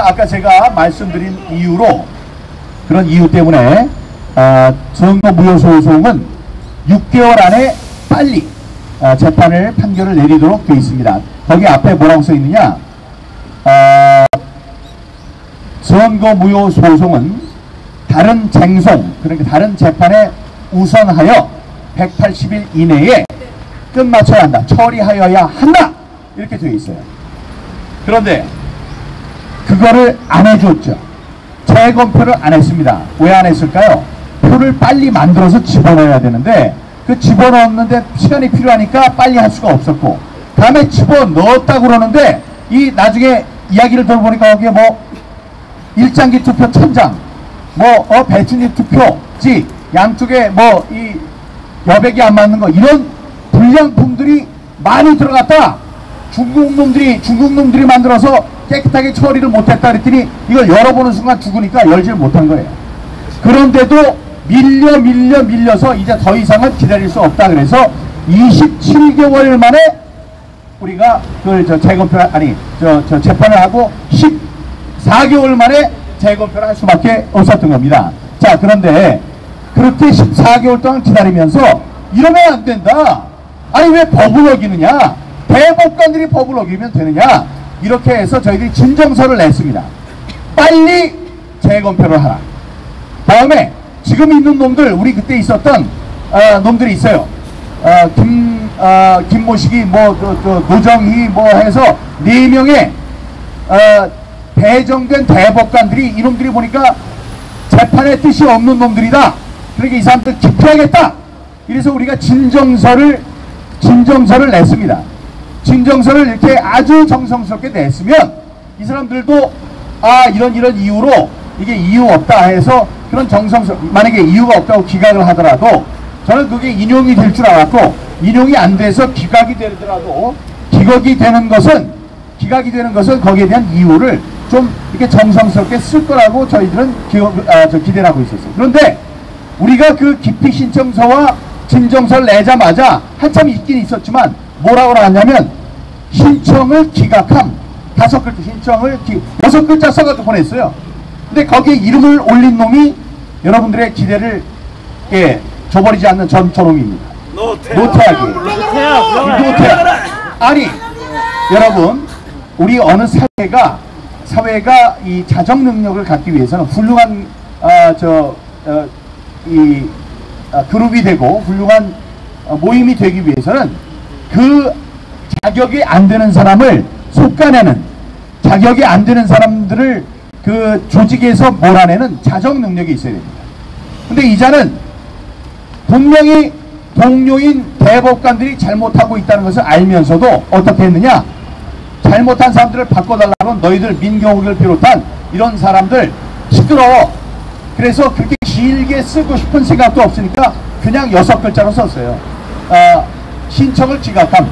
아까 제가 말씀드린 이유로, 그런 이유 때문에 선거 무효소송은 6개월 안에 빨리 재판을 판결을 내리도록 되어 있습니다. 거기 앞에 뭐라고 써 있느냐? 선거 무효소송은 다른 쟁송, 그러니까 다른 재판에 우선하여 180일 이내에 끝마쳐야 한다, 처리하여야 한다, 이렇게 되어 있어요. 그런데 그거를 안 해줬죠. 재검표를 안 했습니다. 왜 안 했을까요? 표를 빨리 만들어서 집어넣어야 되는데 그 집어넣는데 시간이 필요하니까 빨리 할 수가 없었고, 다음에 집어넣었다고 그러는데 이 나중에 이야기를 들어보니까 거기에 뭐 일장기 투표 1000장, 뭐 배춘지 투표지 양쪽에 뭐 이 여백이 안 맞는 거, 이런 불량품들이 많이 들어갔다. 중국 놈들이 만들어서 깨끗하게 처리를 못했다 그랬더니 이걸 열어보는 순간 죽으니까 열지를 못한 거예요. 그런데도 밀려서 이제 더 이상은 기다릴 수 없다 그래서 27개월 만에 우리가 그걸 재검표를, 아니 재판을 하고 14개월 만에 재검표를 할 수밖에 없었던 겁니다. 자, 그런데 그렇게 14개월 동안 기다리면서 이러면 안 된다. 아니 왜 법을 어기느냐? 대법관들이 법을 어기면 되느냐? 이렇게 해서 저희들이 진정서를 냈습니다. 빨리 재검표를 하라. 다음에 지금 있는 놈들, 우리 그때 있었던 놈들이 있어요. 김모식이 노정희 해서 4명의 배정된 대법관들이, 이놈들이 보니까 재판의 뜻이 없는 놈들이다. 그러니까 이 사람들 기피하겠다. 이래서 우리가 진정서를 냈습니다. 진정서를 이렇게 아주 정성스럽게 냈으면 이 사람들도 이런 이유로 이게 이유 없다 해서 그런 만약에 이유가 없다고 기각을 하더라도 저는 그게 인용이 될 줄 알았고, 인용이 안 돼서 기각이 되더라도 기각이 되는 것은 거기에 대한 이유를 좀 이렇게 정성스럽게 쓸 거라고 저희들은 기대를 하고 있었어요. 그런데 우리가 그 기피 신청서와 진정서를 내자마자 한참 있긴 있었지만 뭐라고 나왔냐면 신청을 기각함. 5글자 신청을 6글자 써가지고 보냈어요. 근데 거기에 이름을 올린 놈이 여러분들의 기대를 저버리지 않는 저놈입니다. 노태악이에요. 노태악. 아니 여러분, 우리 어느 사회가 이 자정 능력을 갖기 위해서는 훌륭한 그룹이 되고 훌륭한 모임이 되기 위해서는 그 자격이 안 되는 사람을 속아내는, 자격이 안 되는 사람들을 그 조직에서 몰아내는 자정 능력이 있어야 됩니다. 근데 이자는 분명히 동료인 대법관들이 잘못하고 있다는 것을 알면서도 어떻게 했느냐? 잘못한 사람들을 바꿔달라고 너희들 민경욱을 비롯한 이런 사람들 시끄러워. 그래서 그렇게 길게 쓰고 싶은 생각도 없으니까 그냥 6글자로 썼어요. 신청을 기각함.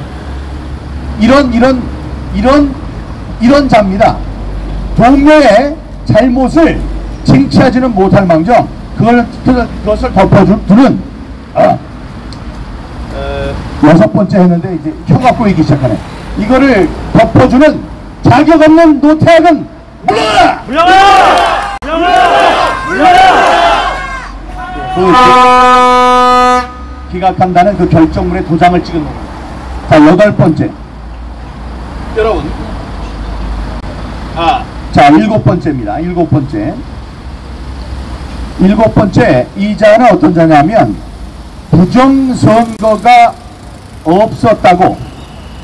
이런 자입니다. 동료의 잘못을 쟁취하지는 못할 망정 그것을 덮어주는 6번째 했는데 이제 혀가 꼬이기 시작하네. 이거를 덮어주는 자격 없는 노태악은 물러나라! 물러나라! 기각한다는 그 결정문에 도장을 찍은 겁니다. 자, 8번째. 여러분. 자, 7번째입니다. 7번째. 이 자는 어떤 자냐면 부정선거가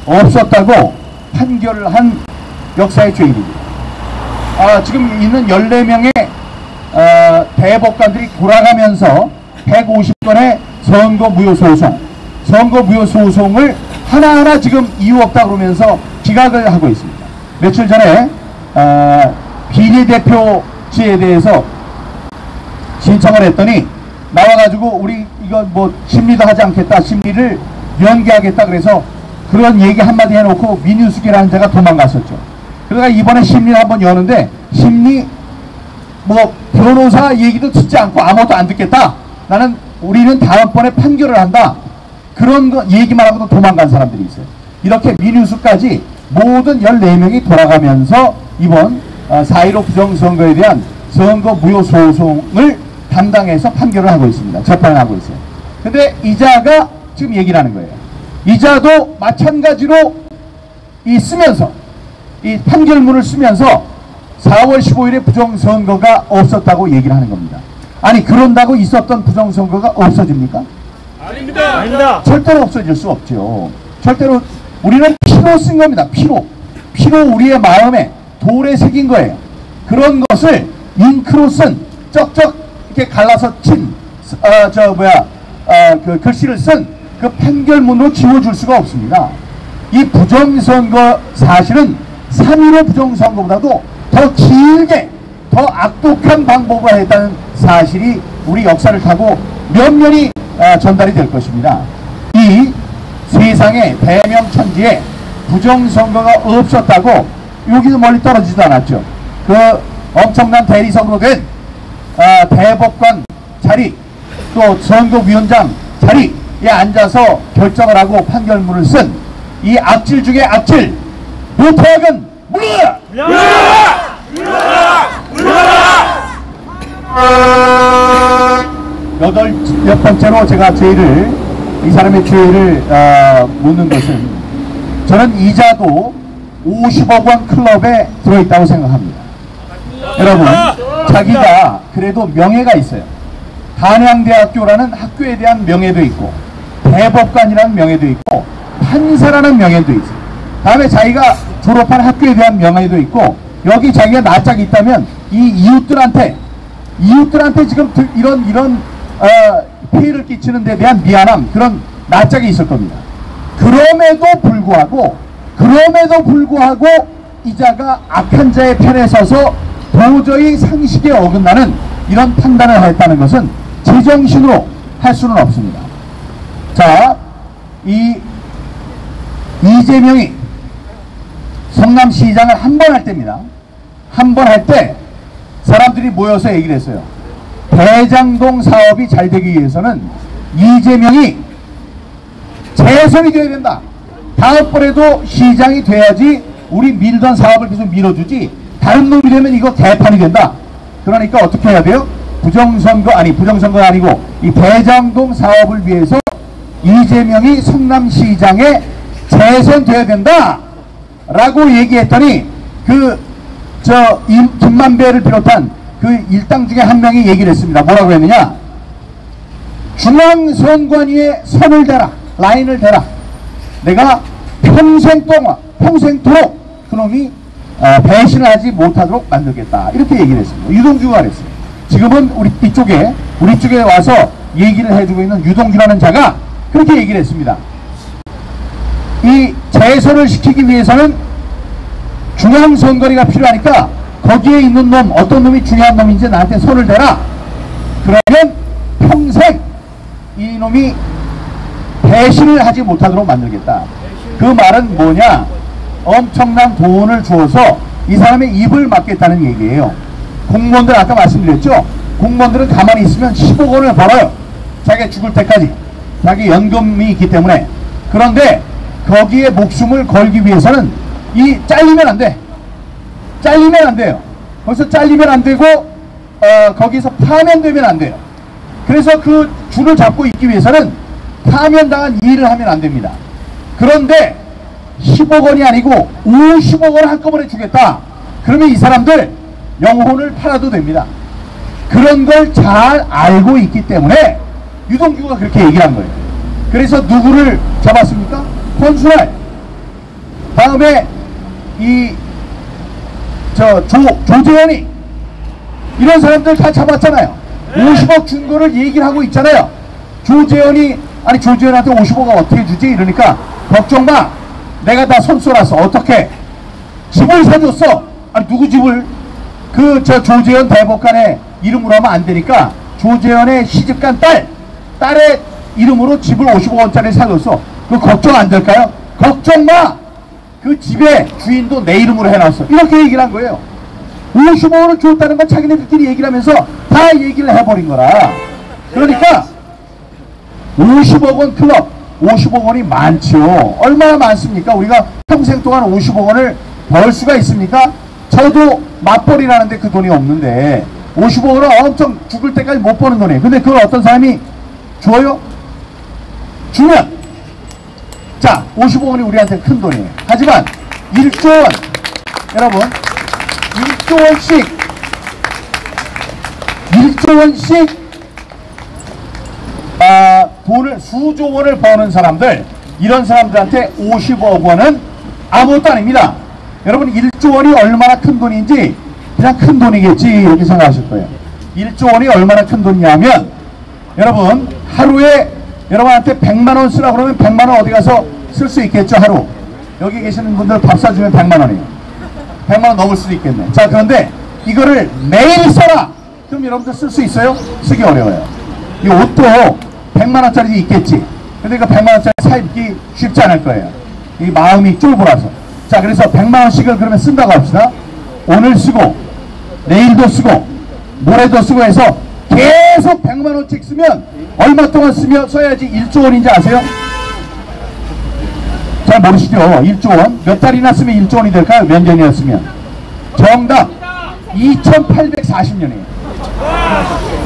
없었다고 판결을 한 역사의 죄인입니다. 지금 있는 14명의 대법관들이 돌아가면서 150건의 선거 무효 소송을 하나하나 지금 이유 없다 그러면서 기각을 하고 있습니다. 며칠 전에 비례대표지에 대해서 신청을 했더니 나와가지고 우리 이거 뭐 심리도 하지 않겠다, 심리를 연기하겠다 그래서 그런 얘기 한마디 해놓고 민유숙이라는 자가 도망갔었죠. 그러다가 이번에 심리를 한번 여는데 심리 뭐 변호사 얘기도 듣지 않고 아무것도 안 듣겠다. 우리는 다음번에 판결을 한다. 그런 거 얘기만 하고도 도망간 사람들이 있어요. 이렇게 민유숙까지 모든 14명이 돌아가면서 이번 4.15 부정선거에 대한 선거 무효 소송을 담당해서 판결을 하고 있습니다. 재판을 하고 있어요. 근데 이자가 지금 얘기를 하는 거예요. 이자도 마찬가지로 이 판결문을 쓰면서 4월 15일에 부정선거가 없었다고 얘기를 하는 겁니다. 아니 그런다고 있었던 부정선거가 없어집니까? 아닙니다. 절대로 없어질 수 없죠. 절대로 우리는 피로 쓴 겁니다. 피로 우리의 마음에 돌에 새긴 거예요. 그런 것을 잉크로 쓴 쩍쩍 이렇게 갈라서 친 그 글씨를 쓴 그 판결문으로 지워줄 수가 없습니다. 이 부정선거 사실은 3.15 부정선거보다도 더 길게 더 악독한 방법을 했다는 사실이 우리 역사를 타고 면면이 전달이 될 것입니다. 이 세상에 대명천지에 부정선거가 없었다고 여기서 멀리 떨어지지도 않았죠. 그 엄청난 대리석으로 된 대법관 자리 또 선거위원장 자리에 앉아서 결정을 하고 판결문을 쓴 이 악질 중에 악질 노태악은 물러라! 몇 번째로 제가 이 사람의 죄를 묻는 것은 저는 이자도 50억 원 클럽에 들어있다고 생각합니다. 여러분, 자기가 그래도 명예가 있어요. 한양대학교라는 학교에 대한 명예도 있고 대법관이라는 명예도 있고 판사라는 명예도 있어요. 다음에 자기가 졸업한 학교에 대한 명예도 있고 여기 자기가 낯짝이 있다면 이 이웃들한테 지금 이런 피해를 끼치는 데 대한 미안함, 그런 낯짝이 있을 겁니다. 그럼에도 불구하고 이자가 악한 자의 편에 서서 도저히 상식에 어긋나는 이런 판단을 했다는 것은 제정신으로 할 수는 없습니다. 자, 이재명이 성남시장을 한 번 할 때입니다. 한 번 할 때 사람들이 모여서 얘기를 했어요. 대장동 사업이 잘 되기 위해서는 이재명이 재선이 돼야 된다. 다음번에도 시장이 돼야지 우리 밀던 사업을 계속 밀어주지 다른 놈이 되면 이거 개판이 된다. 그러니까 어떻게 해야 돼요? 부정선거가 아니고 이 대장동 사업을 위해서 이재명이 성남시장에 재선돼야 된다 라고 얘기했더니 김만배를 비롯한 그 일당 중에 한 명이 얘기를 했습니다. 뭐라고 했느냐? 중앙선관위에 선을 대라, 라인을 대라. 내가 평생토록 그놈이 배신을 하지 못하도록 만들겠다. 이렇게 얘기를 했습니다. 유동규가 그랬어요. 지금은 우리 쪽에 와서 얘기를 해주고 있는 유동규라는 자가 그렇게 얘기를 했습니다. 이 재선을 시키기 위해서는 중앙선거리가 필요하니까 거기에 있는 놈, 어떤 놈이 중요한 놈인지 나한테 손을 대라. 그러면 평생 이놈이 배신을 하지 못하도록 만들겠다. 그 말은 뭐냐? 엄청난 돈을 주어서 이 사람의 입을 막겠다는 얘기예요. 공무원들 아까 말씀드렸죠? 공무원들은 가만히 있으면 10억 원을 벌어요. 자기가 죽을 때까지. 자기 연금이 있기 때문에. 그런데 거기에 목숨을 걸기 위해서는 잘리면 안 돼. 잘리면 안 돼요. 거기서 잘리면 안 되고 거기서 파면되면 안 돼요. 그래서 그 줄을 잡고 있기 위해서는 파면당한 일을 하면 안 됩니다. 그런데 10억 원이 아니고 50억 원을 한꺼번에 주겠다. 그러면 이 사람들 영혼을 팔아도 됩니다. 그런 걸 잘 알고 있기 때문에 유동규가 그렇게 얘기를 한 거예요. 그래서 누구를 잡았습니까? 권순알. 다음에 조재현이, 이런 사람들 다 잡았잖아요. 50억 준 거를 얘기를 하고 있잖아요. 조재현한테 50억을 어떻게 주지? 이러니까 걱정 마. 내가 다 손 쏠았어. 어떻게? 집을 사줬어. 누구 집을? 조재현 대법관의 이름으로 하면 안 되니까 조재현의 시집간 딸의 이름으로 집을 50억 원짜리 사줬어. 그거 걱정 안 될까요? 걱정 마. 그 집의 주인도 내 이름으로 해놨어. 이렇게 얘기를 한 거예요. 50억 원을 줬다는 건 자기네들끼리 얘기를 하면서 다 얘기를 해버린 거라. 그러니까 50억 원 클럽, 50억 원이 많죠. 얼마나 많습니까? 우리가 평생 동안 50억 원을 벌 수가 있습니까? 저도 맞벌이라는데 그 돈이 없는데 50억 원은 엄청 죽을 때까지 못 버는 돈이에요. 근데 그걸 어떤 사람이 줘요? 주면, 자, 50억 원이 우리한테 큰 돈이에요. 하지만 1조 원, 여러분 1조 원씩 돈을 수조 원을 버는 사람들, 이런 사람들한테 50억 원은 아무것도 아닙니다. 여러분 1조 원이 얼마나 큰 돈인지 그냥 큰 돈이겠지 이렇게 생각하실 거예요. 1조 원이 얼마나 큰 돈이냐면 여러분 하루에 여러분한테 100만 원 쓰라고 그러면 100만 원 어디 가서 쓸 수 있겠죠. 하루 여기 계시는 분들 밥 사주면 100만 원이에요. 100만 원 넘을 수도 있겠네. 자, 그런데 이거를 매일 써라 그럼 여러분들 쓸 수 있어요? 쓰기 어려워요. 이 옷도 100만 원짜리 있겠지. 근데 이거 100만 원짜리 사 입기 쉽지 않을 거예요. 이 마음이 쫄보라서. 자, 그래서 100만 원씩을 그러면 쓴다고 합시다. 오늘 쓰고 내일도 쓰고 모레도 쓰고 해서 계속 100만 원씩 쓰면 얼마 동안 써야지 1조 원인지 아세요? 잘 모르시죠? 1조 원? 몇 달이나 쓰면 1조 원이 될까요? 몇 년이나 쓰면? 정답! 2840년이에요.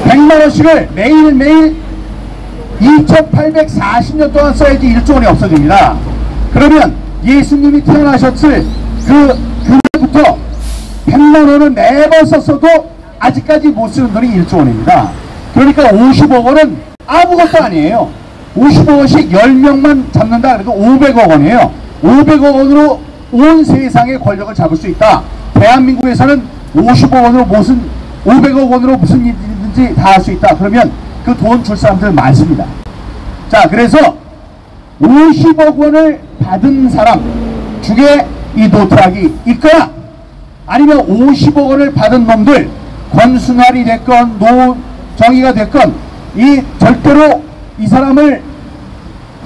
100만 원씩을 매일매일 2840년 동안 써야지 1조 원이 없어집니다. 그러면 예수님이 태어나셨을 그날부터 100만 원을 매번 썼어도 아직까지 못 쓰는 돈이 1조 원입니다. 그러니까 50억 원은 아무것도 아니에요. 50억 원씩 10명만 잡는다 그래도 500억 원이에요. 500억 원으로 온 세상의 권력을 잡을 수 있다. 대한민국에서는 50억 원으로 500억 원으로 무슨 일이든지 다 할 수 있다. 그러면 그 돈 줄 사람들 많습니다. 자, 그래서 50억 원을 받은 사람 중에 이 노트락이 있거나 아니면 50억 원을 받은 놈들 권순환이 됐건 노정희가 됐건 이 절대로 이 사람을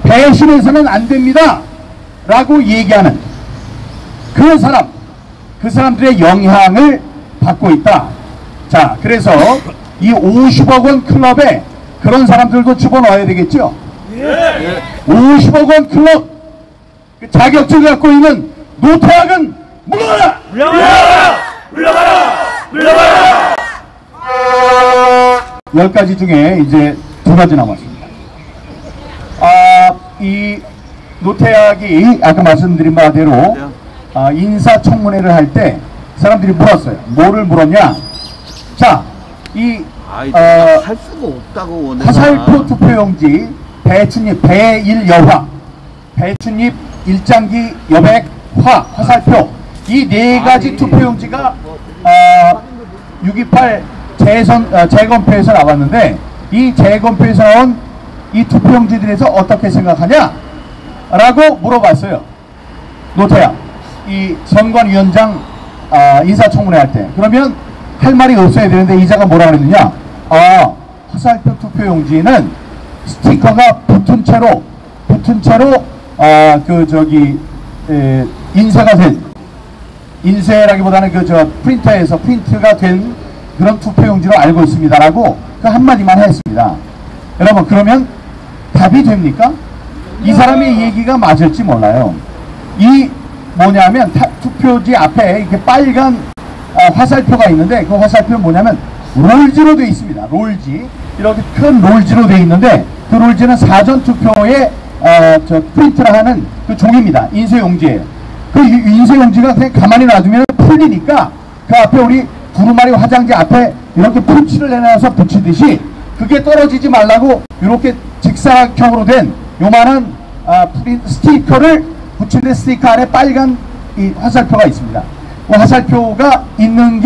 배신해서는 안 됩니다 라고 얘기하는 그 사람들의 영향을 받고 있다. 자, 그래서 이 50억 원 클럽에 그런 사람들도 집어넣어야 되겠죠. 50억 원 클럽 그 자격증을 갖고 있는 노태학은 물러가라! 물러가라! 물러가라! 물러가라! 10가지 중에 이제 2가지 남았습니다. 이 노태학이 아까 말씀드린 바대로 인사청문회를 할 때 사람들이 물었어요. 뭐를 물었냐? 자, 할 수가 없다고 화살표 투표용지 배춧잎 배일여화 배춧잎 일장기 여백 화살표 이 4가지 투표용지가 6.28 재검표에서 나왔는데 이 재검표에서 나온 이 투표용지들에서 어떻게 생각하냐? 라고 물어봤어요. 노태학 이 선관위원장 인사청문회 할 때. 그러면 할 말이 없어야 되는데 이자가 뭐라 그랬느냐? 화살표 투표용지는 스티커가 붙은 채로 인쇄가 된 인쇄라기보다는 프린터에서 프린트가 된 그런 투표용지로 알고 있습니다라고 그 한마디만 했습니다. 여러분, 그러면 답이 됩니까? 이 사람의 얘기가 맞을지 몰라요. 이 뭐냐면 투표지 앞에 이렇게 빨간 화살표가 있는데 그 화살표는 뭐냐면 롤지로 되어 있습니다. 롤지 이렇게 큰 롤지로 되어 있는데 그 롤지는 사전투표에 프린트를 하는 그 종입니다. 인쇄용지예요. 그 인쇄용지가 그냥 가만히 놔두면 풀리니까 그 앞에 우리 두루마리 화장지 앞에 이렇게 pun치를 내놔서 붙이듯이 그게 떨어지지 말라고 이렇게 직사각형으로 된 요만한 스티커를 붙이는데 스티커 안에 빨간 이 화살표가 있습니다. 그 화살표가 있는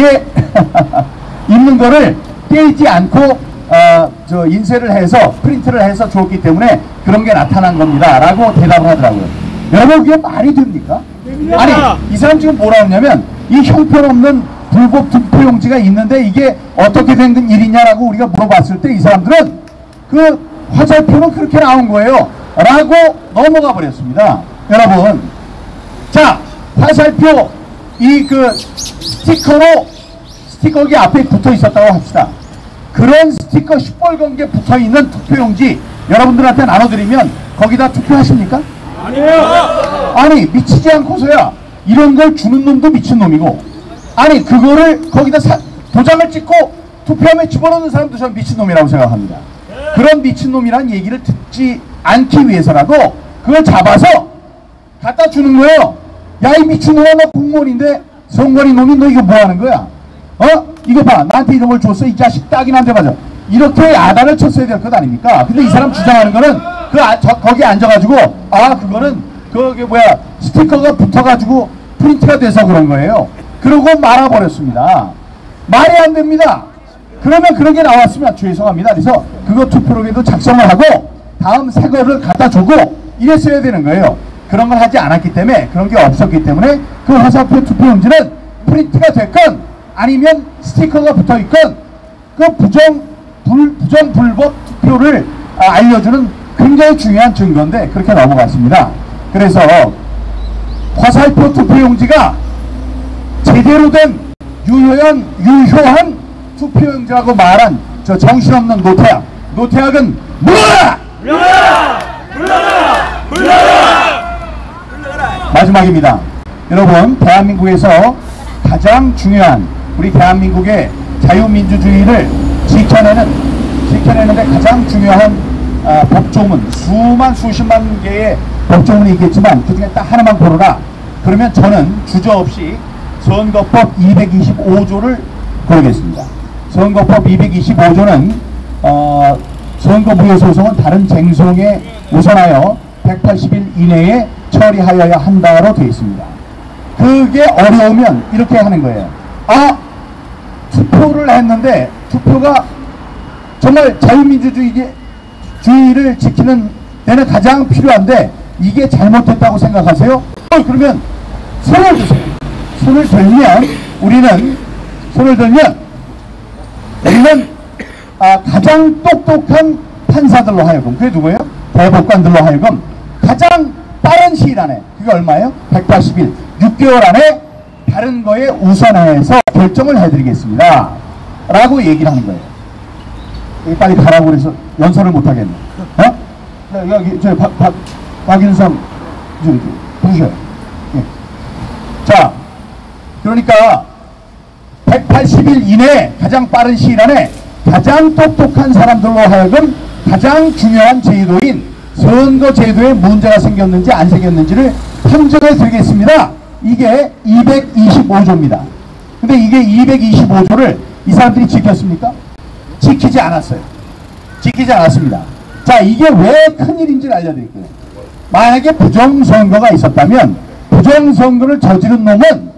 거를 떼지 않고 인쇄를 해서 프린트를 해서 줬기 때문에 그런 게 나타난 겁니다 라고 대답을 하더라고요. 여러분, 그게 말이 됩니까? 아니, 이 사람 지금 뭐라 하냐면 이 형편없는 불법 투표용지가 있는데 이게 어떻게 된 일이냐라고 우리가 물어봤을 때 이 사람들은 그 화살표는 그렇게 나온 거예요 라고 넘어가 버렸습니다. 여러분, 자, 화살표 스티커기 앞에 붙어 있었다고 합시다. 그런 스티커 시뻘건 게 붙어 있는 투표용지 여러분들한테 나눠드리면 거기다 투표하십니까? 아니에요. 아니, 미치지 않고서야 이런 걸 주는 놈도 미친 놈이고, 아니 그거를 거기다 도장을 찍고 투표함에 집어넣는 사람도 저는 미친 놈이라고 생각합니다. 그런 미친 놈이란 얘기를 듣지 않기 위해서라도 그걸 잡아서 갖다 주는 거예요. 야, 이 미친놈아, 너 공무원인데 선관위 놈이 너 이거 뭐 하는 거야? 이거 봐, 나한테 이런 걸 줬어, 이 자식. 딱이나 한대 맞아. 이렇게 야단을 쳤어야 될 것 아닙니까? 근데 이 사람 주장하는 거는 거기 앉아가지고 그거는 스티커가 붙어가지고 프린트가 돼서 그런 거예요. 그러고 말아버렸습니다. 말이 안 됩니다. 그러면 그런 게 나왔으면 죄송합니다. 그래서 그거 투표록에도 작성을 하고 다음 새 거를 갖다 주고 이랬어야 되는 거예요. 그런 걸 하지 않았기 때문에, 그런 게 없었기 때문에 그 화살표 투표용지는 프린트가 됐건 아니면 스티커가 붙어있건 그 부정불법 투표를 알려주는 굉장히 중요한 증거인데 그렇게 넘어갔습니다. 그래서 화살표 투표용지가 제대로 된 유효한 투표용지라고 말한 저 정신없는 노태악. 노태악은 물러라! 물러가라! 물러가라! 물러가라! 마지막입니다. 여러분, 대한민국에서 가장 중요한 우리 대한민국의 자유민주주의를 지켜내는데 가장 중요한 법조문, 수십만 개의 법조문이 있겠지만 그중에 딱 하나만 고르라. 그러면 저는 주저없이 선거법 225조를 고르겠습니다. 선거법 225조는 선거무효소송은 다른 쟁송에 우선하여 180일 이내에 처리하여야 한다로 되어 있습니다. 그게 어려우면 이렇게 하는 거예요. 투표를 했는데 투표가 정말 자유민주주의를 지키는 데는 가장 필요한데 이게 잘못됐다고 생각하세요? 그러면 손을 드세요. 손을 들면 우리는 가장 똑똑한 판사들로 하여금, 그게 누구예요? 대법관들로 하여금 가장 빠른 시일 안에, 그게 얼마예요? 180일, 6개월 안에 다른 거에 우선해서 결정을 해드리겠습니다 라고 얘기를 하는 거예요. 빨리 가라고 그래서 연설을 못하겠네. 여기 박인성 좀 보셔요. 예. 자, 그러니까 180일 이내에 가장 빠른 시일 안에 가장 똑똑한 사람들로 하여금 가장 중요한 제도인 선거제도에 문제가 생겼는지 안 생겼는지를 판정해 드리겠습니다. 이게 225조입니다. 근데 이게 225조를 이 사람들이 지켰습니까? 지키지 않았어요. 지키지 않았습니다. 자, 이게 왜 큰일인지를 알려드릴게요. 만약에 부정선거가 있었다면 부정선거를 저지른 놈은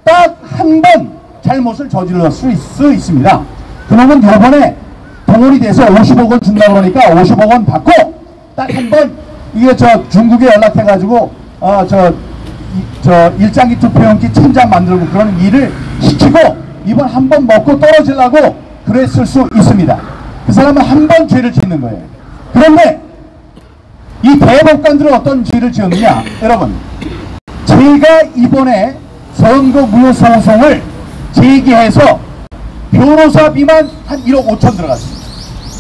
딱 한 번 잘못을 저질렀을 수 있습니다. 그놈은 요번에 동원이 돼서 50억 원 준다고 그러니까 50억 원 받고 딱 한 번 이게 중국에 연락해가지고 일장기 투표용지 1000장 만들고 그런 일을 시키고 이번 한 번 먹고 떨어지려고 그랬을 수 있습니다. 그 사람은 한 번 죄를 짓는 거예요. 그런데 이 대법관들은 어떤 죄를 지었느냐? 여러분, 제가 이번에 선거무효소송을 제기해서 변호사비만 한 1억 5천 들어갔습니다.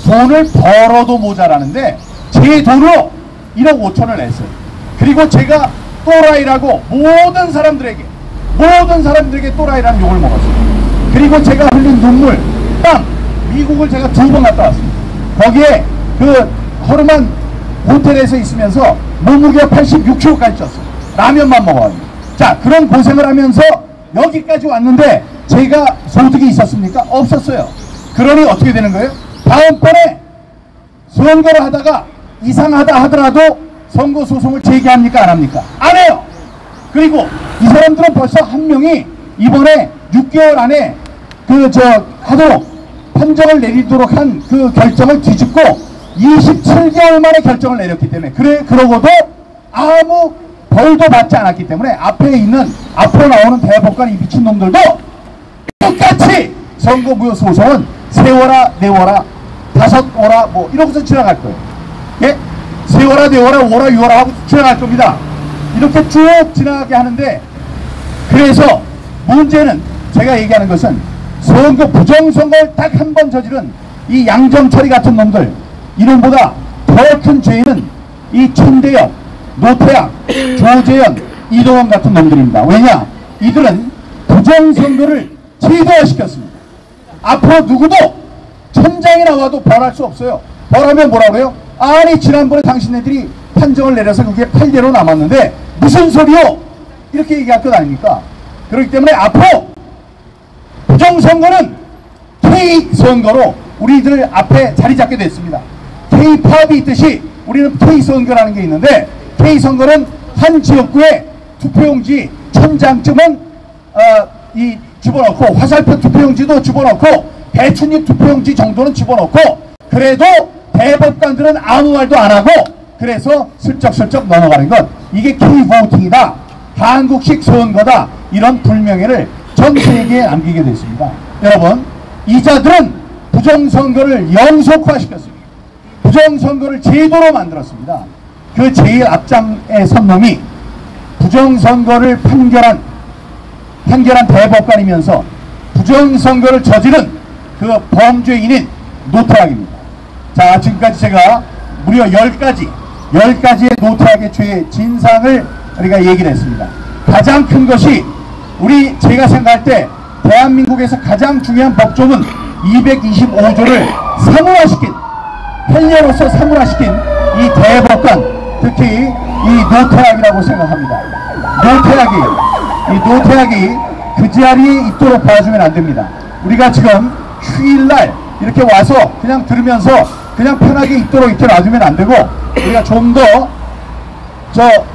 돈을 벌어도 모자라는데 제 돈으로 1억 5천을 냈어요. 그리고 제가 또라이라고 모든 사람들에게 또라이라는 욕을 먹었어요. 그리고 제가 흘린 눈물, 땀, 미국을 제가 2번 갔다 왔습니다. 거기에 그 허름한 호텔에서 있으면서 몸무게가 86kg까지 쪘어요. 라면만 먹어가지고. 자, 그런 고생을 하면서 여기까지 왔는데 제가 소득이 있었습니까? 없었어요. 그러니 어떻게 되는 거예요? 다음번에 선거를 하다가 이상하다 하더라도 선거소송을 제기합니까? 안 합니까? 안 해요. 그리고 이 사람들은 벌써 한 명이 이번에 6개월 안에 하도록 판정을 내리도록 한 그 결정을 뒤집고 27개월 만에 결정을 내렸기 때문에 그러고도 아무 벌도 받지 않았기 때문에 앞으로 나오는 대법관 이 미친놈들도 똑같이 선거무효 소송은 세워라 내워라 5오라 뭐 이러고서 지나갈 거예요. 예? 세워라 내워라 5라 6라 하고 지나갈 겁니다. 이렇게 쭉 지나가게 하는데, 그래서 문제는 제가 얘기하는 것은 선거 부정선거를 딱 한 번 저지른 이 양정철이 같은 놈들, 이놈보다 더 큰 죄는 이 천대엽, 노태악, 조재현, 이동원 같은 놈들입니다. 왜냐? 이들은 부정선거를 제도화시켰습니다. 앞으로 누구도 천장에 나와도 벌할 수 없어요. 벌하면 뭐라고 해요? 아니 지난번에 당신네들이 판정을 내려서 그게 8대로 남았는데 무슨 소리요? 이렇게 얘기할 것 아닙니까? 그렇기 때문에 앞으로 부정선거는 K선거로 우리들 앞에 자리 잡게 됐습니다. K팝이 있듯이 우리는 K선거라는 게 있는데, K선거는 한 지역구에 투표용지 천장쯤은 이 집어넣고 화살표 투표용지도 집어넣고 배춧잎 투표용지 정도는 집어넣고 그래도 대법관들은 아무 말도 안 하고 그래서 슬쩍슬쩍 넘어가는 것, 이게 K보팅이다, 한국식 선거다, 이런 불명예를 전 세계에 남기게 됐습니다. 여러분, 이 자들은 부정선거를 영속화시켰습니다. 부정선거를 제도로 만들었습니다. 그 제일 앞장에 선 놈이 부정선거를 판결한 대법관이면서 부정선거를 저지른 그 범죄인인 노태악입니다. 자, 지금까지 제가 무려 10가지의 노태악의 죄의 진상을 우리가 얘기를 했습니다. 가장 큰 것이 제가 생각할 때 대한민국에서 가장 중요한 법조문 225조를 사무화시킨, 헬리어로서 사무화시킨 이 대법관, 특히 이 노태악이라고 생각합니다. 노태악이 그 자리에 있도록 봐주면 안 됩니다. 우리가 지금 휴일날 이렇게 와서 그냥 들으면서 그냥 편하게 있도록 이렇게 놔두면 안 되고, 우리가 좀 더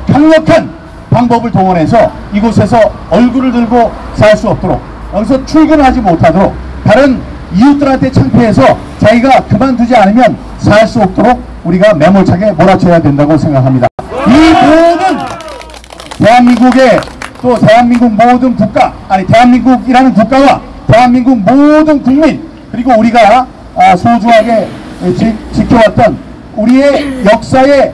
강력한 방법을 동원해서 이곳에서 얼굴을 들고 살 수 없도록, 여기서 출근하지 못하도록, 다른 이웃들한테 창피해서 자기가 그만두지 않으면 살 수 없도록 우리가 매몰차게 몰아쳐야 된다고 생각합니다. 이 모든 대한민국의 또 대한민국 모든 국가, 대한민국이라는 국가와 대한민국 모든 국민, 그리고 우리가 소중하게 지켜왔던 우리의 역사에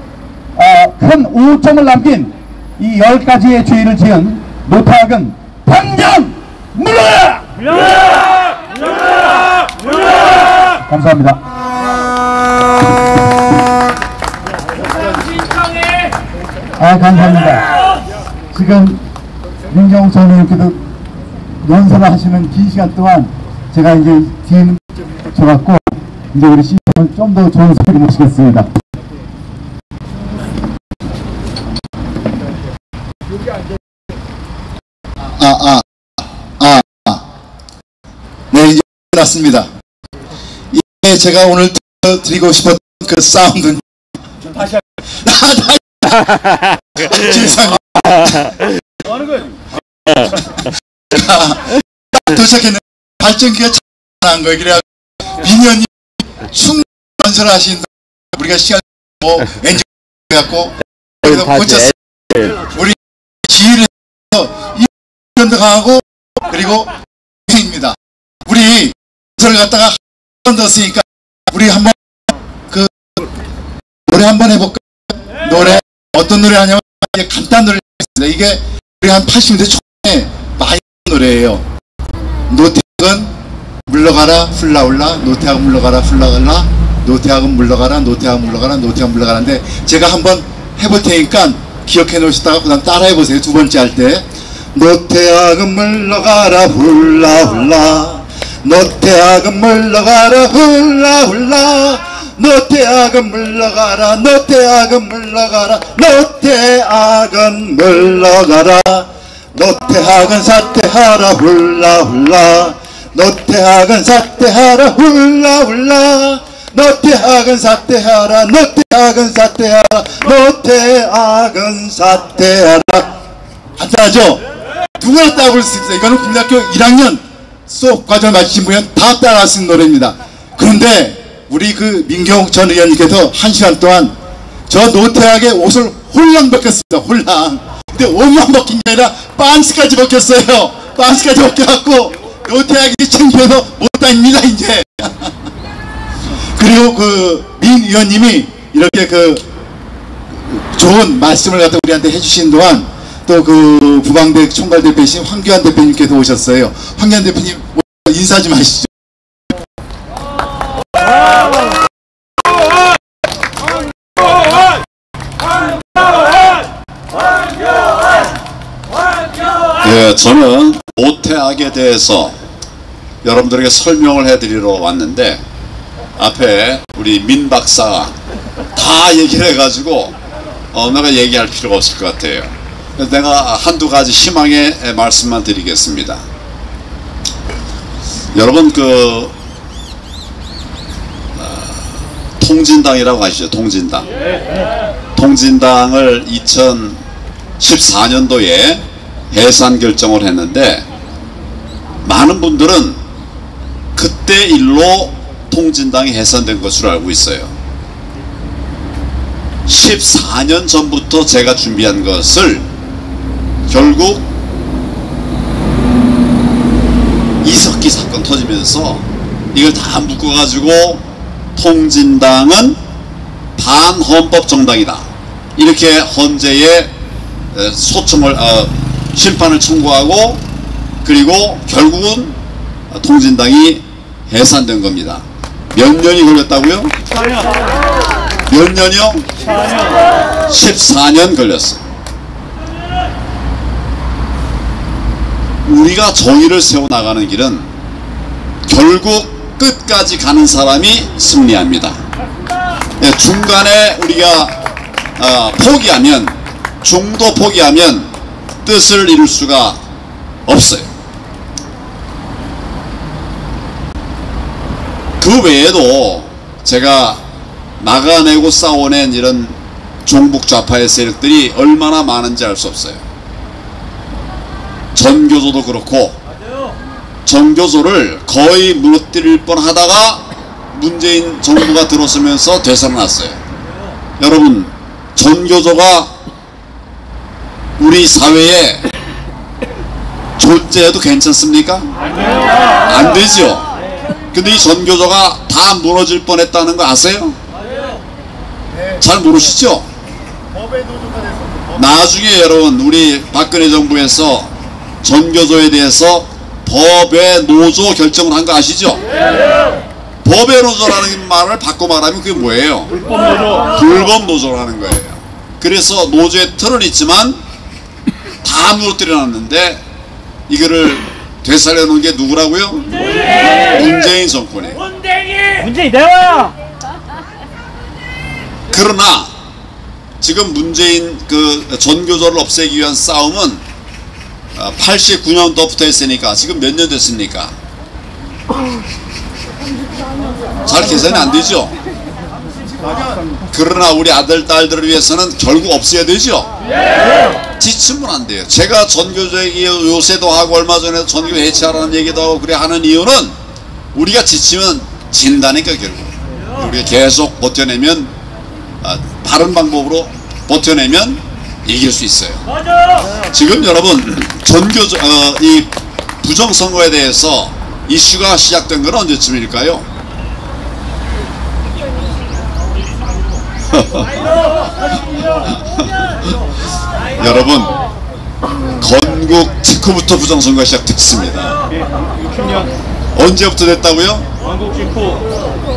큰 오점을 남긴 이 10가지의 죄를 지은 노태악은 당장 물러라! 감사합니다. 감사합니다. 지금 민경욱 전 의원께도 연설을 하시는 긴 시간 동안 제가 이제 뒤에는 줘갖고 이제 우리 시장을 좀 더 좋은 소리 모시겠습니다. 네, 이제 끝났습니다. 이게 제가 오늘 드리고 싶었던 그 사운드는 다시 죄송합니다. 하는 거예요? 도착했는데 발전기가 안 거예요. 그래야 민현님 충분히 연설하신 우리가 시간 엔진 갖고 고쳤어요. 우리 지휘를 해서 이 연도 강하고 그리고 입니다. 우리 연설을 갖다가 한 번 더 쓰니까 우리 한번 그 노래 한번 해볼까? 노래 어떤 노래 하냐면 이게 간단 노래를 했습니다. 이게 우리 한 80년대 초반에 많이 노래예요. 노태악은 물러가라 훌라훌라, 노태악 물러가라 훌라훌라, 노태악은 물러가라, 노태악 물러가라, 노태악 물러가라인데 제가 한번 해볼 테니까 기억해 놓으시다가 그 다음 따라해 보세요. 두 번째 할 때 노태악은 물러가라 훌라훌라, 노태악은 물러가라 훌라훌라, 노태악은 물러가라, 노태악은 물러가라, 노태악은 물러가라, 노태악은 사퇴하라 훌라훌라, 노태악은 사퇴하라 훌라훌라, 노태악은 사퇴하라, 노태악은 사퇴하라, 노태악은 사퇴하라. 간단하죠? 누구나 따라 부를 수 있어요. 이거는 국민학교 1학년 수업 과정 마치신 분은 다 따라 할 수 있는 노래입니다. 그런데 우리 그 민경욱 전 의원님께서 1시간 동안 저 노태악의 옷을 홀랑 벗겼습니다. 홀랑. 근데 옷만 벗긴 게 아니라 빤스까지 벗겼어요. 빤스까지 벗겨갖고 노태악이 창피해서 못 다닙니다 이제. 그리고 그 민 의원님이 이렇게 그 좋은 말씀을 갖다 우리한테 해주신 동안 또 그 부방대 총괄 대표이신 황교안 대표님께서 오셨어요. 황교안 대표님 인사 좀 하시죠. 예, 저는 노태악에 대해서 여러분들에게 설명을 해드리러 왔는데 앞에 우리 민 박사가 다 얘기를 해가지고 내가 얘기할 필요가 없을 것 같아요. 그래서 내가 한두 가지 희망의 말씀만 드리겠습니다. 여러분 그 통진당이라고 아시죠? 통진당. 통진당을 2014년도에 해산 결정을 했는데 많은 분들은 그때 일로 통진당이 해산된 것으로 알고 있어요. 14년 전부터 제가 준비한 것을 결국 이석기 사건 터지면서 이걸 다 묶어가지고 통진당은 반헌법 정당이다 이렇게 헌재에 심판을 청구하고 그리고 결국은 통진당이 해산된 겁니다. 몇 년이 걸렸다고요? 4년. 몇 년이요? 4년. 14년 걸렸어요. 우리가 정의를 세워나가는 길은 결국 끝까지 가는 사람이 승리합니다. 중간에 우리가 포기하면, 중도 포기하면 뜻을 이룰 수가 없어요. 그 외에도 제가 막아내고 싸워낸 이런 종북 좌파의 세력들이 얼마나 많은지 알 수 없어요. 전교조도 그렇고 전교조를 거의 무너뜨릴 뻔하다가 문재인 정부가 들어서면서 되살아났어요. 여러분, 전교조가 우리 사회에 존재해도 괜찮습니까? 안 되죠. 근데 이 전교조가 다 무너질 뻔했다는 거 아세요? 잘 모르시죠? 나중에 여러분, 우리 박근혜 정부에서 전교조에 대해서 법의 노조 결정을 한 거 아시죠? 법의 노조라는 말을 바꿔 말하면 그게 뭐예요? 불법 노조라는 거예요. 그래서 노조의 틀은 있지만 다 무너뜨려놨는데 이거를 되살려 놓은 게 누구라고요? 문재인 정권이에요. 문재인 대화야. 그러나 지금 문재인 그 전교조를 없애기 위한 싸움은 89년도부터 했으니까 지금 몇 년 됐습니까? 잘 계산이 안 되죠? 그러나 우리 아들, 딸들을 위해서는 결국 없애야 되죠? 지치면 안 돼요. 제가 전교조에게 요새도 하고 얼마 전에 전교 해체하라는 얘기도 하고 그래 하는 이유는 우리가 지치면 진다니까. 결국 우리가 계속 버텨내면 바른 방법으로 버텨내면 이길 수 있어요. 지금 여러분 전교조 이 부정선거에 대해서 이슈가 시작된 건 언제쯤일까요? 여러분, 건국 직후부터 부정선거가 시작됐습니다. 언제부터 됐다고요?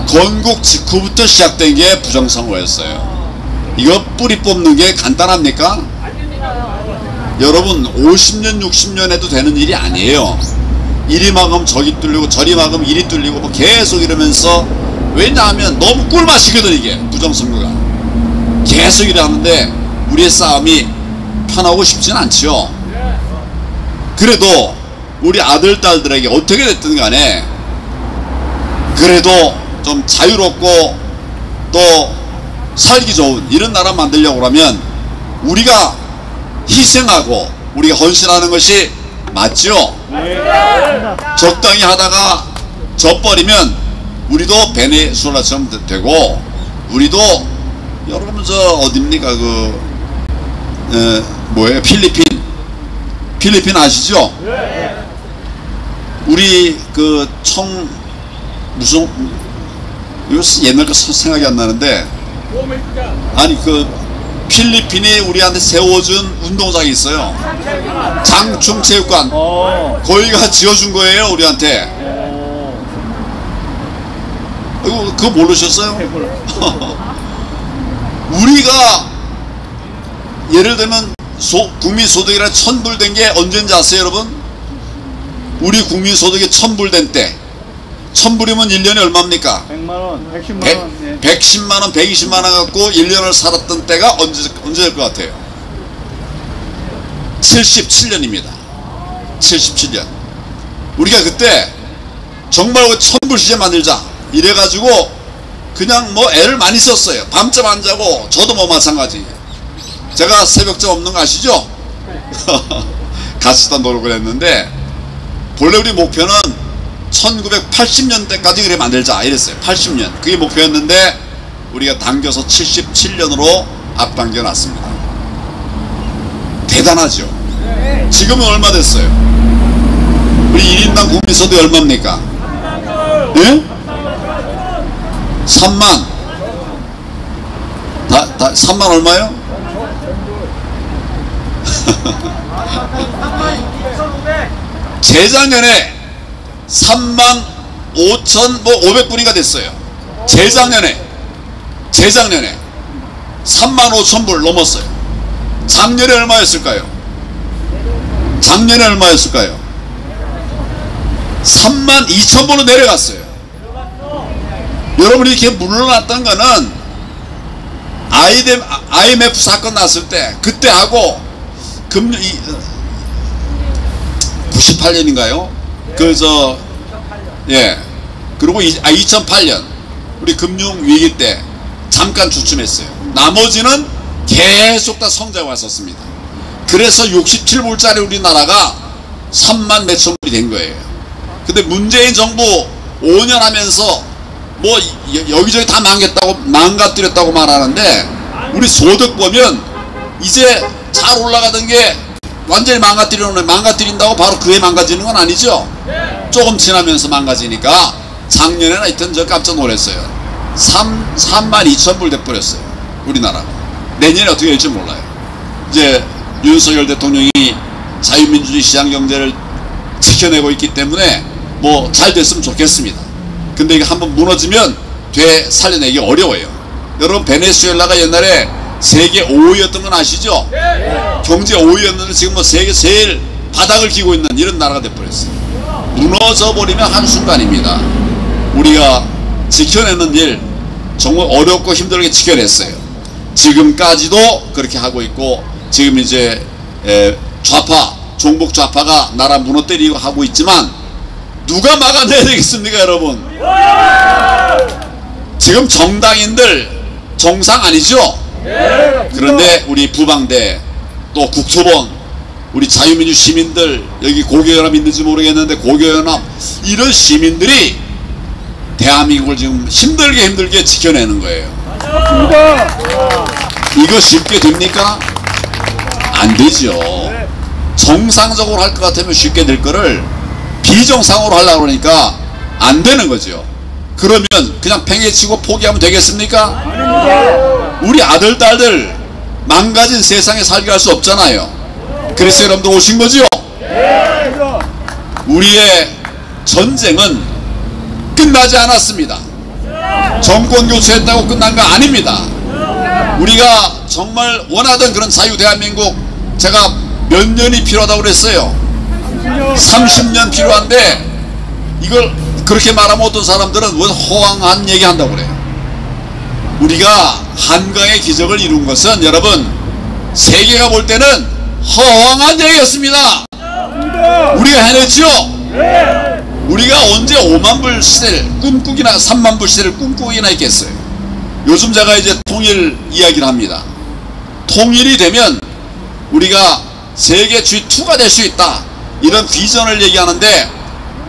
건국 직후부터 시작된 게 부정선거였어요. 이거 뿌리 뽑는 게 간단합니까? 여러분, 50년 60년 해도 되는 일이 아니에요. 이리 막으면 저기 뚫리고 저리 막으면 이리 뚫리고 뭐 계속 이러면서, 왜냐하면 너무 꿀맛이거든. 이게 부정선거가 계속 이래 하는데 우리의 싸움이 편하고 싶진 않지요. 그래도 우리 아들 딸들에게 어떻게 됐든 간에 그래도 좀 자유롭고 또 살기 좋은 이런 나라 만들려고 하면 우리가 희생하고 우리가 헌신하는 것이 맞죠? 적당히 하다가 져버리면 우리도 베네수엘라처럼 되고, 우리도 여러분 저 어딥니까 뭐예요? 필리핀 아시죠? 우리 무슨 옛날 거 생각이 안 나는데, 아니 필리핀이 우리한테 세워준 운동장이 있어요. 장충체육관. 거기가 지어준 거예요 우리한테. 그거 모르셨어요? 우리가 예를 들면 국민소득이랑 1000불 된 게 언제인지 아세요 여러분? 우리 국민소득이 1000불 된 때, 1000불이면 1년에 얼마입니까? 100만원, 110만원. 110만원, 120만원 갖고 1년을 살았던 때가 언제 될 것 같아요? 77년입니다. 77년. 우리가 그때 정말 1000불 시제 만들자 이래가지고 그냥 뭐 애를 많이 썼어요. 밤잠 안 자고. 저도 뭐 마찬가지. 제가 새벽잠 없는 거 아시죠? 같이 다 노력을 했는데 본래 우리 목표는 1980년대까지 그래 만들자 이랬어요. 80년 그게 목표였는데 우리가 당겨서 77년으로 앞당겨 놨습니다. 대단하죠. 지금은 얼마 됐어요? 우리 1인당 국민소득이 얼마입니까? 예? 3만 3만 얼마요? 재작년에 3만 5천 500분위가 됐어요. 재작년에 3만 5천 불 넘었어요. 작년에 얼마였을까요? 3만 2천 불로 내려갔어요. 여러분이 이렇게 물러났던 거는 IMF 사건 났을 때 그때하고 98년인가요? 그리고 2008년 우리 금융위기 때 잠깐 주춤했어요. 나머지는 계속 다 성장해 왔었습니다. 그래서 67불짜리 우리나라가 3만 몇천 불이 된 거예요. 근데 문재인 정부 5년 하면서 뭐 여기저기 다 망가뜨렸다고 말하는데 우리 소득 보면 이제 잘 올라가던 게 완전히 망가뜨린다고 바로 그게 망가지는 건 아니죠. 조금 지나면서 망가지니까 작년에는 하여튼 저 깜짝 놀랐어요. 3만 2천 불 돼버렸어요. 우리나라. 내년에 어떻게 될지 몰라요. 이제 윤석열 대통령이 자유민주주의 시장경제를 지켜내고 있기 때문에 뭐 잘 됐으면 좋겠습니다. 근데 이게 한번 무너지면 살려내기 어려워요. 여러분 베네수엘라가 옛날에 세계 5위였던 건 아시죠? 경제 5위였는데 지금 뭐 세계 제일 바닥을 기고 있는 이런 나라가 돼버렸어요. 무너져 버리면 한순간입니다. 우리가 지켜내는 일 정말 어렵고 힘들게 지켜냈어요. 지금까지도 그렇게 하고 있고 지금 이제 종북 좌파가 나라 무너뜨리고 하고 있지만 누가 막아내야 되겠습니까, 여러분? 지금 정당인들 정상 아니죠? 그런데 우리 부방대 또 국토본 우리 자유민주 시민들 여기 고교연합 있는지 모르겠는데 고교연합 이런 시민들이 대한민국을 지금 힘들게 지켜내는 거예요. 이거 쉽게 됩니까? 안 되죠. 정상적으로 할 것 같으면 쉽게 될 거를 비정상으로 하려고 그러니까 안 되는 거죠. 그러면 그냥 팽개치고 포기하면 되겠습니까? 우리 아들 딸들 망가진 세상에 살게 할 수 없잖아요. 그래서 여러분들 오신 거죠? 우리의 전쟁은 끝나지 않았습니다. 정권 교체했다고 끝난 거 아닙니다. 우리가 정말 원하던 그런 자유 대한민국 제가 몇 년이 필요하다고 그랬어요. 30년 필요한데 이걸 그렇게 말하면 어떤 사람들은 왜 허황한 얘기 한다고 그래요. 우리가 한강의 기적을 이룬 것은 여러분 세계가 볼 때는 허황한 얘기였습니다. 우리가 해냈죠? 우리가 언제 5만 불 시대를 꿈꾸기나 3만 불 시대를 꿈꾸기나 했겠어요. 요즘 제가 이제 통일 이야기를 합니다. 통일이 되면 우리가 세계 G2가 될 수 있다 이런 비전을 얘기하는데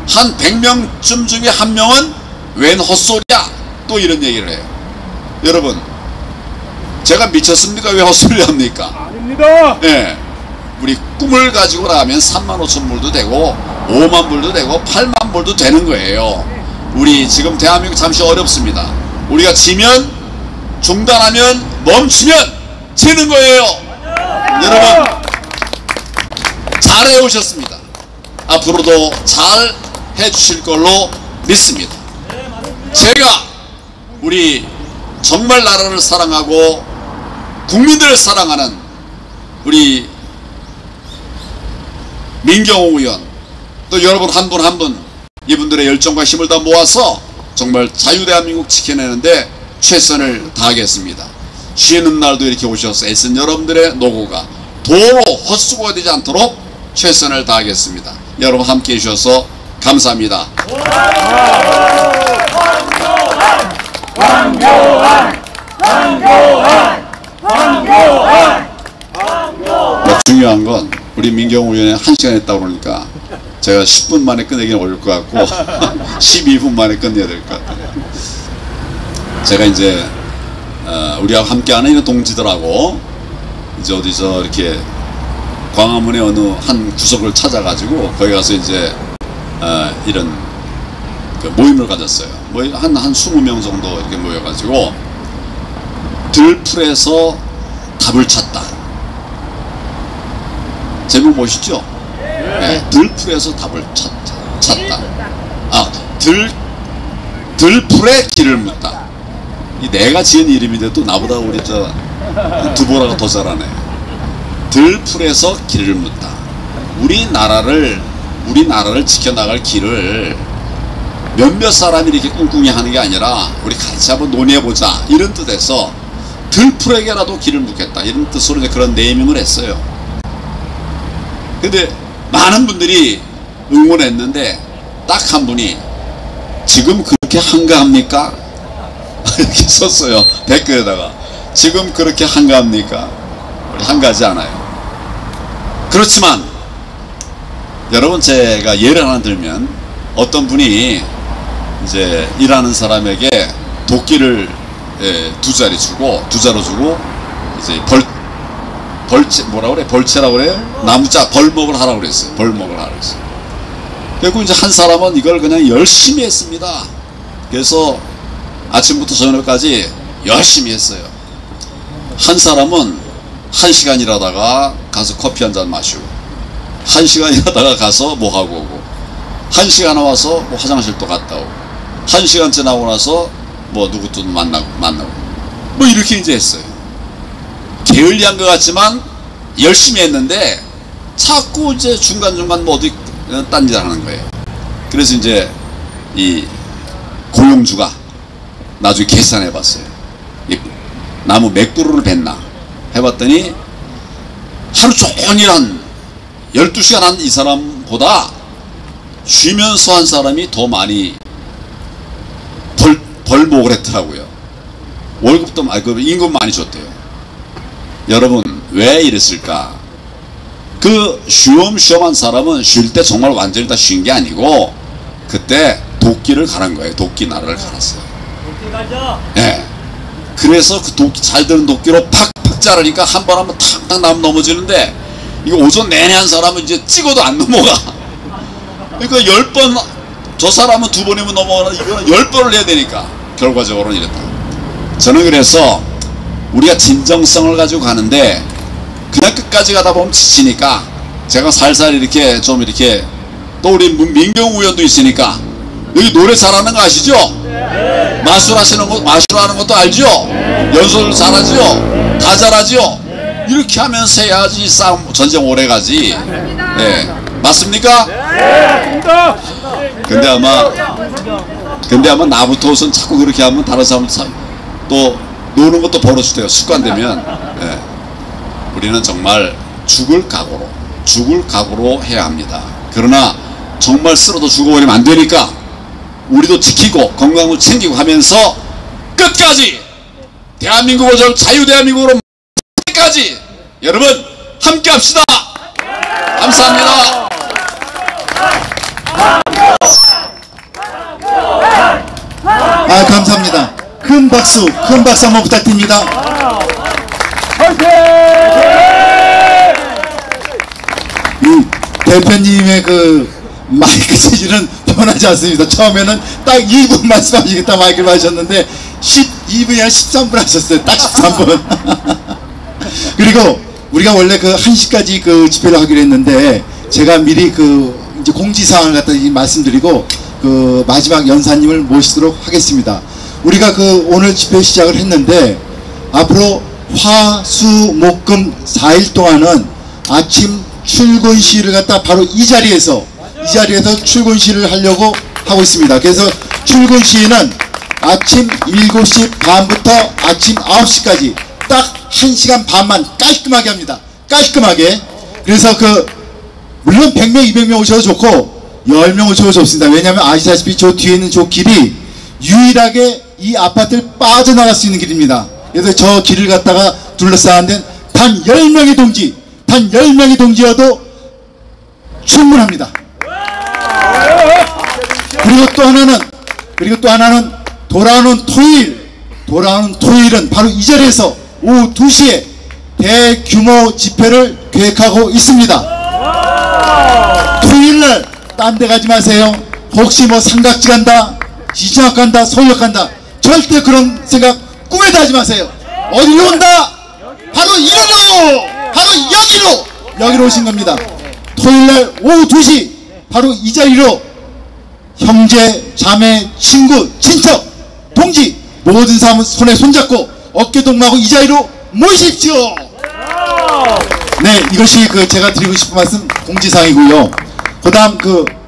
한 100명쯤 중에 한 명은 웬 헛소리야 또 이런 얘기를 해요. 여러분 제가 미쳤습니까? 왜 헛소리를 합니까? 아닙니다. 네, 우리 꿈을 가지고 나가면 3만 5천 불도 되고 5만 불도 되고 8만 불도 되는 거예요. 우리 지금 대한민국 잠시 어렵습니다. 우리가 지면 중단하면 멈추면 지는 거예요. 여러분 잘 해오셨습니다. 앞으로도 잘 해주실 걸로 믿습니다. 제가 우리 정말 나라를 사랑하고 국민들을 사랑하는 우리 민경호 의원 또 여러분 한 분 한 분 이분들의 열정과 힘을 다 모아서 정말 자유대한민국 지켜내는데 최선을 다하겠습니다. 쉬는 날도 이렇게 오셔서 애쓴 여러분들의 노고가 도로 헛수고가 되지 않도록 최선을 다하겠습니다. 여러분 함께 해주셔서 감사합니다. 중요한 건 우리 민경우 의원이 1시간 했다고 그러니까 제가 10분 만에 끝내기는 어려울 것 같고 12분 만에 끝내야 될 것 같아요. 제가 이제 우리하고 함께하는 이런 동지들하고 이제 어디서 이렇게 광화문의 어느 한 구석을 찾아가지고 거기 가서 이제 이런 그 모임을 가졌어요. 뭐 한 20명 정도 이렇게 모여가지고 들풀에서 답을 찾다. 제목 멋있죠? 네, 들풀에서 답을 찾다. 들풀에 길을 묻다. 이 내가 지은 이름인데 또 나보다 우리 저 두보라가 더 잘하네. 들풀에서 길을 묻다. 우리나라를 지켜나갈 길을 몇몇 사람이 이렇게 꿍꿍이 하는 게 아니라 우리 같이 한번 논의해보자 이런 뜻에서 들풀에게라도 길을 묻겠다 이런 뜻으로 이제 그런 네이밍을 했어요. 근데 많은 분들이 응원했는데 딱 한 분이 지금 그렇게 한가합니까? 이렇게 썼어요. 댓글에다가. 지금 그렇게 한가합니까? 우리 한가하지 않아요. 그렇지만 여러분, 제가 예를 하나 들면 어떤 분이 이제 일하는 사람에게 도끼를 2자리 주고 2자로 주고 이제 벌채 뭐라 그래? 벌채라고 그래요? 나무자 벌목을 하라고 그랬어요. 벌목을 하라고 그랬어요. 그리고 이제 한 사람은 이걸 그냥 열심히 했습니다. 그래서 아침부터 저녁까지 열심히 했어요. 한 사람은 1시간 일하다가 가서 커피 한잔 마시고 1시간 일하다가 가서 뭐 하고 오고 1시간 와서 뭐 화장실도 갔다 오고 1시간 지나고 나서 뭐 누구도 만나고 뭐 이렇게 이제 했어요. 게을리한 것 같지만 열심히 했는데 자꾸 이제 중간중간 뭐 어디 딴짓 하는 거예요. 그래서 이제 이 고용주가 나중에 계산해 봤어요. 나무 몇 그루를 뱄나 해봤더니 하루 종일 한 12시간 한 이 사람보다 쉬면서 한 사람이 더 많이 벌목을 했더라고요. 월급도 임금 많이 줬대요. 여러분, 왜 이랬을까? 그 쉬엄쉬엄한 사람은 쉴 때 정말 완전히 다 쉰 게 아니고 그때 도끼를 갈은 거예요. 도끼 나라를 갈았어요. 도끼 가죠? 네. 그래서 그 도끼, 잘 드는 도끼로 팍팍 자르니까 한 번 하면 탁탁 나면 넘어지는데 이거 오전 내내 한 사람은 이제 찍어도 안 넘어가. 그러니까 10번, 저 사람은 2번이면 넘어가는 이거는 10번을 해야 되니까 결과적으로는 이랬다. 저는 그래서 우리가 진정성을 가지고 가는데 그냥 끝까지 가다 보면 지치니까 제가 살살 이렇게 좀 이렇게 또 우리 민경우 의원도 있으니까 여기 노래 잘하는 거 아시죠? 네. 마술하는 것도 알죠? 네. 연설 잘하죠? 다 잘하죠? 이렇게 하면서 해야지 싸움 전쟁 오래 가지. 네. 맞습니까? 네. 근데 아마 나부터 우선 자꾸 그렇게 하면 다른 사람 또 노는 것도 버릇이 돼요. 습관되면. 네. 우리는 정말 죽을 각오로 해야 합니다. 그러나 정말 쓰러져 죽어버리면 안 되니까 우리도 지키고 건강을 챙기고 하면서 끝까지 대한민국을 자유대한민국으로 끝까지 여러분 함께 합시다. 감사합니다. 감사합니다. 큰 박수 한번 부탁드립니다. 이 대표님의 그 마이크 재질은 변하지 않습니다. 처음에는 딱 2분 말씀하시겠다 마이크를 하셨는데 12분이 아니라 13분 하셨어요. 딱 13분. 그리고 우리가 원래 그 1시까지 그 집회를 하기로 했는데 제가 미리 그 이제 공지사항을 갖다 말씀드리고 그 마지막 연사님을 모시도록 하겠습니다. 우리가 그 오늘 집회 시작을 했는데 앞으로 화, 수, 목, 금 4일 동안은 아침 출근 시위를 갖다 바로 이 자리에서 출근 시위를 하려고 하고 있습니다. 그래서 출근 시위는 아침 7시 반부터 아침 9시까지 딱 1시간 반만 깔끔하게 합니다. 깔끔하게. 그래서 그 물론 100명 200명 오셔도 좋고 10명 오셔도 좋습니다. 왜냐하면 아시다시피 저 뒤에 있는 저 길이 유일하게 이 아파트를 빠져나갈 수 있는 길입니다. 그래서 저 길을 갖다가 둘러싸는데 단 10명의 동지여도 충분합니다. 그리고 또 하나는 돌아오는 토요일은 바로 이 자리에서 오후 2시에 대규모 집회를 계획하고 있습니다. 토요일날 딴 데 가지 마세요. 혹시 뭐 삼각지 간다, 시청역 간다, 서울역 간다, 절대 그런 생각 꿈에도 하지 마세요. 어디로 온다? 바로 이리로! 바로 여기로 오신 겁니다. 토요일날 오후 2시 바로 이 자리로 형제, 자매, 친구, 친척, 동지 모든 사람 손에 손잡고 어깨동무하고 이 자리로 모이십시오. 네, 이것이 제가 드리고 싶은 말씀 공지사항이고요. 그다음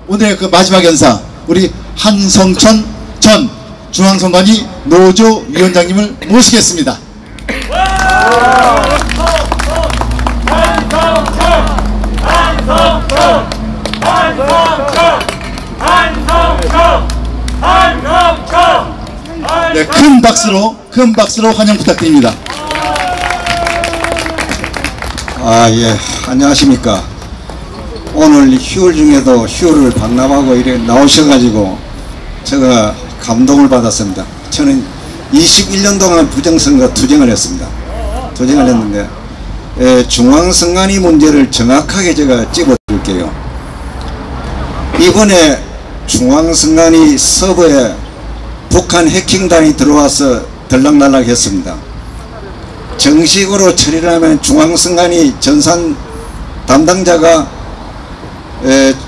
오늘의 마지막 연사 우리 한성천 전 중앙선관위 노조 위원장님을 모시겠습니다. 네, 큰 박수로 환영 부탁드립니다. 예, 안녕하십니까. 오늘 휴일 중에도 휴일을 반납하고 이래 나오셔가지고 제가 감동을 받았습니다. 저는 21년 동안 부정선거 투쟁을 했습니다. 투쟁을 했는데 중앙선관위 문제를 정확하게 제가 찝어드릴게요. 이번에 중앙선관위 서버에 북한 해킹단이 들어와서 들락날락 했습니다. 정식으로 처리를 하면 중앙선관위 전산 담당자가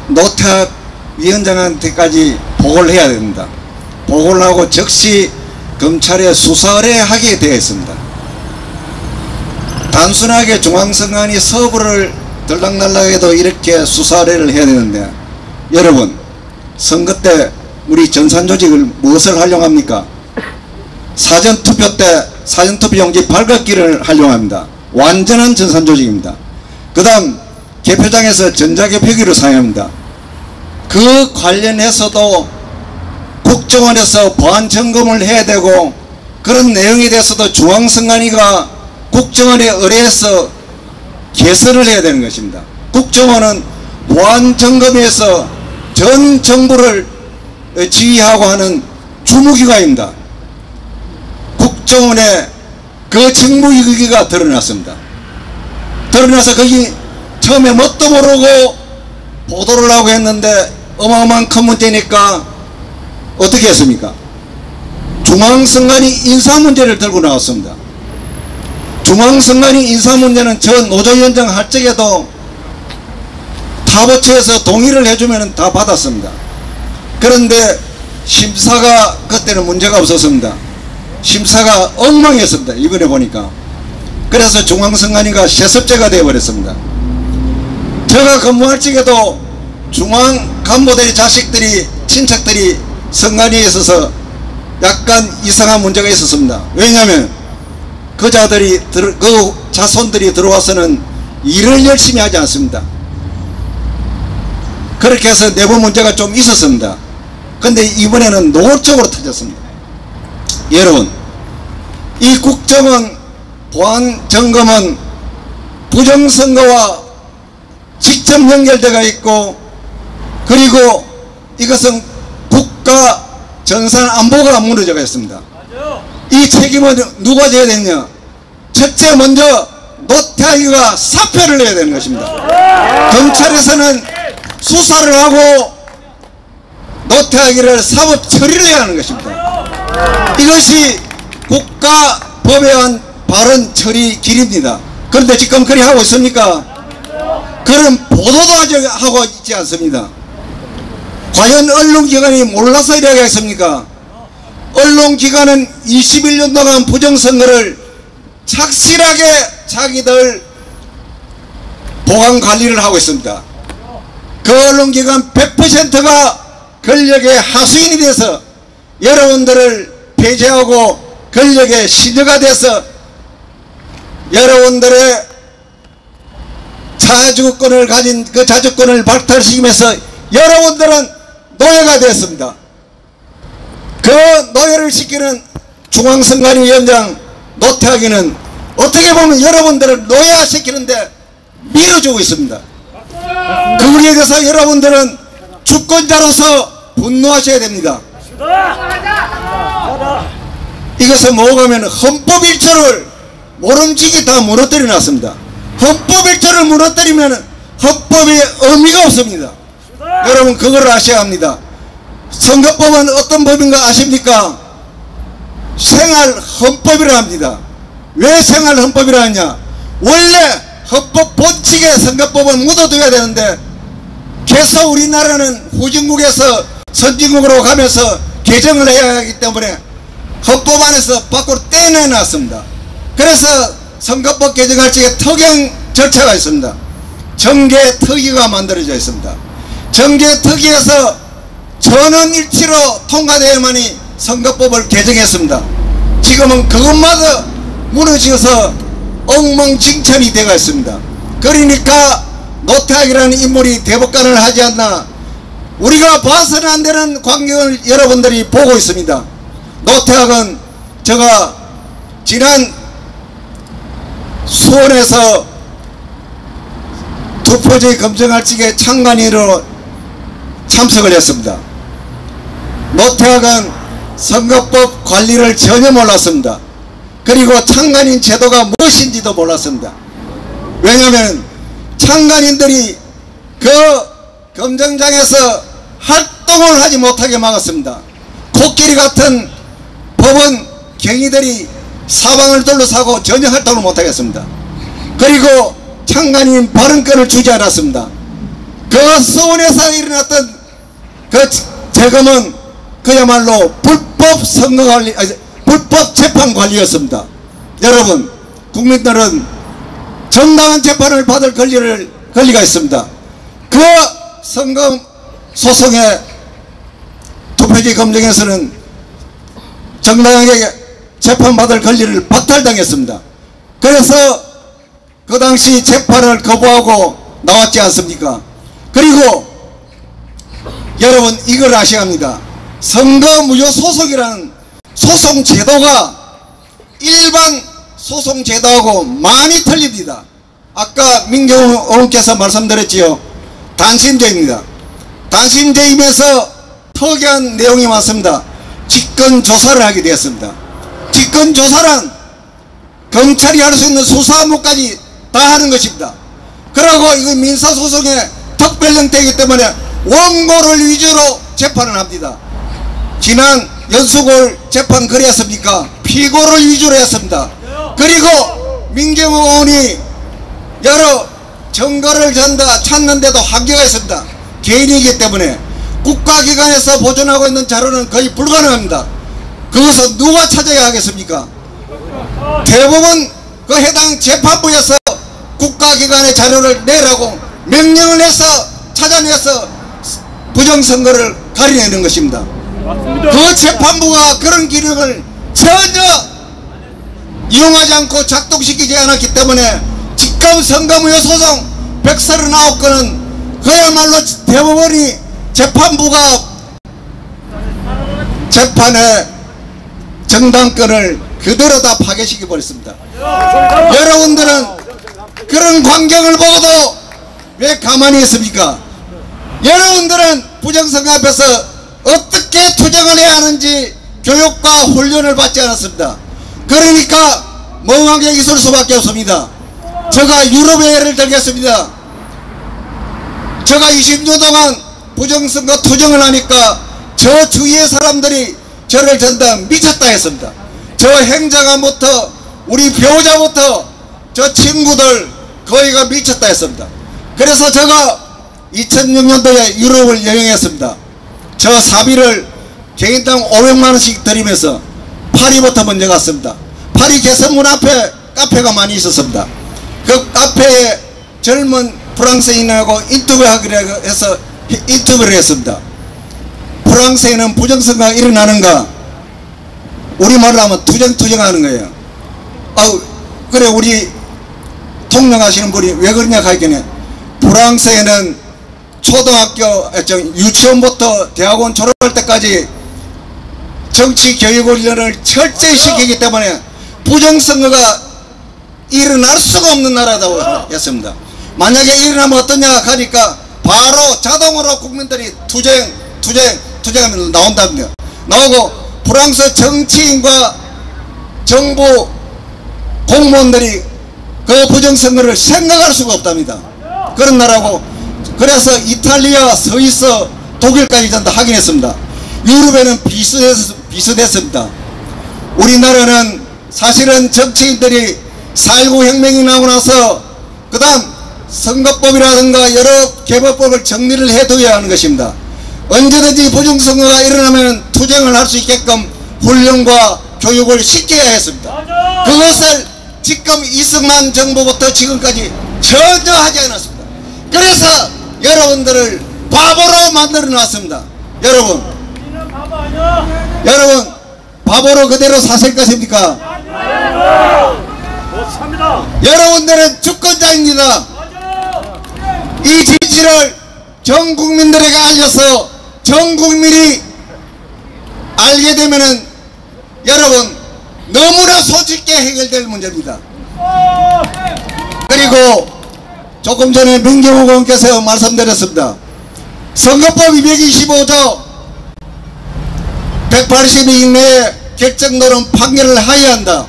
노태학 위원장한테까지 보고를 해야 됩니다. 보고를 하고 즉시 검찰에 수사 의뢰하게 되어 있습니다. 단순하게 중앙선관위 서버를 들락날락해도 이렇게 수사 의뢰를 해야 되는데, 여러분 선거 때 우리 전산조직을 무엇을 활용합니까? 사전투표 때 사전투표용지 발급기를 활용합니다. 완전한 전산조직입니다. 그 다음 개표장에서 전자개표기를 사용합니다. 그 관련해서도 국정원에서 보안점검을 해야 되고, 그런 내용에 대해서도 중앙선관위가 국정원에 의뢰해서 개설을 해야 되는 것입니다. 국정원은 보안점검에서 전 정부를 지휘하고 하는 주무기관입니다. 국정원의 그 직무유기가 드러났습니다. 드러나서 거기 처음에 뭣도 모르고 보도를 하고 했는데 어마어마한 큰 문제니까 어떻게 했습니까? 중앙선관위 인사문제를 들고 나왔습니다. 중앙선관위 인사문제는 저 노조위원장 할 적에도 타부처에서 동의를 해주면 다 받았습니다. 그런데 심사가 그때는 문제가 없었습니다. 심사가 엉망이었습니다. 이번에 보니까. 그래서 중앙선관위가 세습제가 되어버렸습니다. 제가 근무할 적에도 중앙 간부들이 자식들이 친척들이 선관위에 있어서 약간 이상한 문제가 있었습니다. 왜냐하면 그 자손들이 들어와서는 일을 열심히 하지 않습니다. 그렇게 해서 내부 문제가 좀 있었습니다. 근데 이번에는 노골적으로 터졌습니다. 여러분, 이 국정원 보안점검은 부정선거와 직접 연결되어 있고, 그리고 이것은 국가 전산 안보가 무너져 있습니다. 이 책임은 누가 져야 되냐? 첫째 먼저 노태학이가 사표를 내야 되는 것입니다. 경찰에서는 수사를 하고 노태학이를 사법 처리를 해야 하는 것입니다. 이것이 국가 법에 의한 바른 처리 길입니다. 그런데 지금 그리 하고 있습니까? 그런 보도도 하고 있지 않습니다. 과연 언론기관이 몰라서 이렇게 했습니까? 언론기관은 21년 동안 부정선거를 착실하게 자기들 보안관리를 하고 있습니다. 그 언론기관 100%가 권력의 하수인이 돼서 여러분들을 배제하고 권력의 시녀가 돼서 여러분들의 자주권을 가진 그 자주권을 박탈시키면서 여러분들은 노예가 되었습니다. 그 노예를 시키는 중앙선관위원장 노태학이는 어떻게 보면 여러분들을 노예화시키는데 밀어주고 있습니다. 그거에 대해서 여러분들은 주권자로서 분노하셔야 됩니다. 이것은 뭐가 하면 헌법 1조를 모름지기 다 무너뜨려 놨습니다. 헌법 1조를 무너뜨리면 헌법의 의미가 없습니다. 여러분 그걸 아셔야 합니다. 선거법은 어떤 법인가 아십니까? 생활헌법이라 합니다. 왜 생활헌법이라 하냐? 원래 헌법 본칙에 선거법은 묻어둬야 되는데 계속 우리나라는 후진국에서 선진국으로 가면서 개정을 해야 하기 때문에 헌법 안에서 밖으로 떼내놨습니다. 그래서 선거법 개정할 적에 특경 절차가 있습니다. 정개특위가 만들어져 있습니다. 정개특위에서 전원일치로 통과되어야만이 선거법을 개정했습니다. 지금은 그것마저 무너져서 엉망진창이 되어 있습니다. 그러니까 노태악이라는 인물이 대법관을 하지 않나, 우리가 봐서는 안 되는 광경을 여러분들이 보고 있습니다. 노태악은 제가 지난 수원에서 투표지 검증할 적에 참관인으로 참석을 했습니다. 노태악은 선거법 관리를 전혀 몰랐습니다. 그리고 참관인 제도가 무엇인지도 몰랐습니다. 왜냐하면 참관인들이 그 검증장에서 활동을 하지 못하게 막았습니다. 코끼리 같은 법원 경위들이 사방을 둘러싸고 전혀 활동을 못하겠습니다. 그리고 참관인 발언권을 주지 않았습니다. 그 수원에서 일어났던 그 재검은 그야말로 불법 선거관리, 불법 재판관리였습니다. 여러분, 국민들은 정당한 재판을 받을 권리가 있습니다. 그 선거 소송의 투표지 검증에서는 정당하게 재판받을 권리를 박탈당했습니다. 그래서 그 당시 재판을 거부하고 나왔지 않습니까? 그리고 여러분 이걸 아셔야 합니다. 선거무효소송이라는 소송제도가 일반 소송제도하고 많이 틀립니다. 아까 민경훈 의원께서 말씀드렸지요. 단심제입니다. 단심제임에서 특이한 내용이 많습니다. 직권조사를 하게 되었습니다. 직권조사란 검찰이 할 수 있는 수사무까지 다 하는 것입니다. 그리고 이거 민사소송에 특별형태이기 때문에 원고를 위주로 재판을 합니다. 지난 연수골 재판 그랬습니까? 피고를 위주로 했습니다. 그리고 민경호 의원이 여러 증거를 찾는데도 한계가 있습니다. 개인이기 때문에 국가기관에서 보존하고 있는 자료는 거의 불가능합니다. 그것은 누가 찾아야 하겠습니까? 대부분 그 해당 재판부에서 국가기관의 자료를 내라고 명령을 해서 찾아내서 부정선거를 가려내는 것입니다. 그 재판부가 그런 기능을 전혀 이용하지 않고 작동시키지 않았기 때문에 지금 선거무효 소송 139건은 그야말로 대법원이 재판부가 재판의 정당권을 그대로 다 파괴시켜 버렸습니다. 여러분들은 그런 광경을 보고도 왜 가만히 있습니까? 여러분들은 부정선거 앞에서 어떻게 투쟁을 해야 하는지 교육과 훈련을 받지 않았습니다. 그러니까 멍하게 있을 수밖에 없습니다. 제가 유럽의 예를 들겠습니다. 제가 20년 동안 부정선거 투쟁을 하니까 저 주위의 사람들이 저를 전다 미쳤다 했습니다. 저 행정관부터 우리 배우자부터 저 친구들 거의가 미쳤다 했습니다. 그래서 제가 2006년도에 유럽을 여행했습니다. 저 사비를 개인당 500만원씩 드리면서 파리부터 먼저 갔습니다. 파리 개선문 앞에 카페가 많이 있었습니다. 그 카페에 젊은 프랑스인하고 인터뷰하기로 해서 인터뷰를 했습니다. 프랑스에는 부정선거가 일어나는가? 우리말로 하면 투정하는 거예요. 그래 우리 통역하시는 분이 왜 그러냐 하기는 프랑스에는 초등학교 유치원부터 대학원 졸업할 때까지 정치 교육 훈련을 철저히 시키기 때문에 부정선거가 일어날 수가 없는 나라라고 했습니다. 만약에 일어나면 어떠냐 하니까 바로 자동으로 국민들이 투쟁하면 나온답니다. 나오고 프랑스 정치인과 정부 공무원들이 그 부정선거를 생각할 수가 없답니다. 그런 나라고. 그래서 이탈리아, 스위스, 독일까지 전다 확인했습니다. 유럽에는 비슷했습니다. 우리나라는 사실은 정치인들이 4.19 혁명이 나오고 나서 그 다음 선거법이라든가 여러 개법법을 정리를 해둬야 하는 것입니다. 언제든지 부정선거가 일어나면 투쟁을 할 수 있게끔 훈련과 교육을 시켜야 했습니다. 그것을 지금 이승만 정부부터 지금까지 전혀 하지 않았습니다. 그래서 여러분들을 바보로 만들어 놨습니다. 여러분 바보로 그대로 사실 것입니까? 여러분들은 주권자입니다. 이 진실을 전 국민들에게 알려서 전 국민이 알게 되면은 여러분 너무나 솔직히 해결될 문제입니다. 그리고 조금 전에 민경욱 의원께서 말씀드렸습니다. 선거법 225조 180일 이내에 결정노론 판결을 하여야 한다.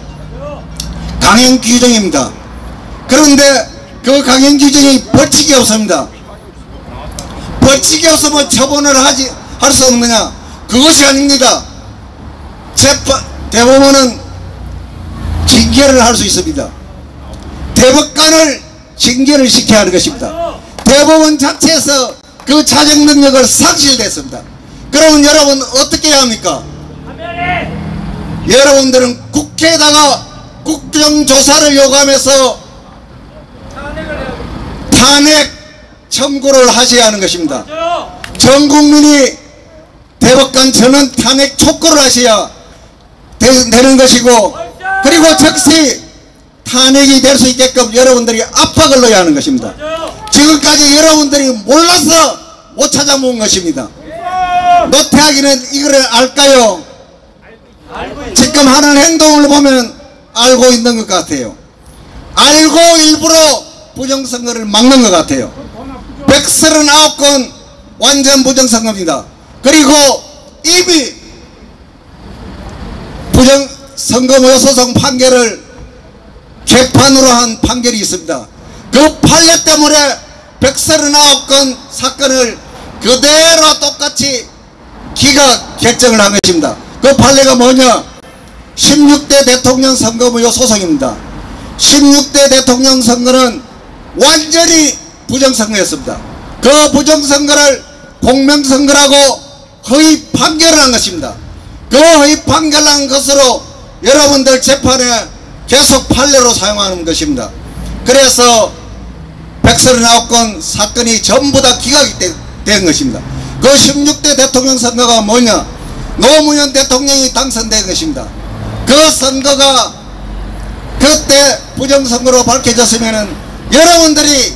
강행 규정입니다. 그런데 그 강행 규정이 벌칙이 없습니다. 벌칙이 없으면 처분을 할 수 없느냐? 그것이 아닙니다. 대법원은 징계를 할 수 있습니다. 대법관을 징계를 시켜야 하는 것입니다. 대법원 자체에서 그 자정 능력을 상실됐습니다. 그러면 여러분 어떻게 해야 합니까? 여러분들은 국회에다가 국정조사를 요구하면서 탄핵 청구를 하셔야 하는 것입니다. 전 국민이 대법관 전원 탄핵 촉구를 하셔야 되는 것이고, 그리고 즉시 탄핵이 될 수 있게끔 여러분들이 압박을 넣어야 하는 것입니다. 지금까지 여러분들이 몰라서 못 찾아본 것입니다. 노태하기는 이거를 알까요? 지금 하는 행동을 보면 알고 있는 것 같아요. 알고 일부러 부정선거를 막는 것 같아요. 139건 완전 부정선거입니다. 그리고 이미 부정선거무효소송 판결을 개판으로 한 판결이 있습니다. 그 판례 때문에 139건 사건을 그대로 똑같이 기각 결정을 한 것입니다. 그 판례가 뭐냐? 16대 대통령 선거무효 소송입니다. 16대 대통령 선거는 완전히 부정선거였습니다. 그 부정선거를 공명선거라고 허위 판결을 한 것입니다. 그 허위 판결한 것으로 여러분들 재판에 계속 판례로 사용하는 것입니다. 그래서 139건 사건이 전부 다 기각이 된 것입니다. 그 16대 대통령 선거가 뭐냐? 노무현 대통령이 당선된 것입니다. 그 선거가 그때 부정선거로 밝혀졌으면은 여러분들이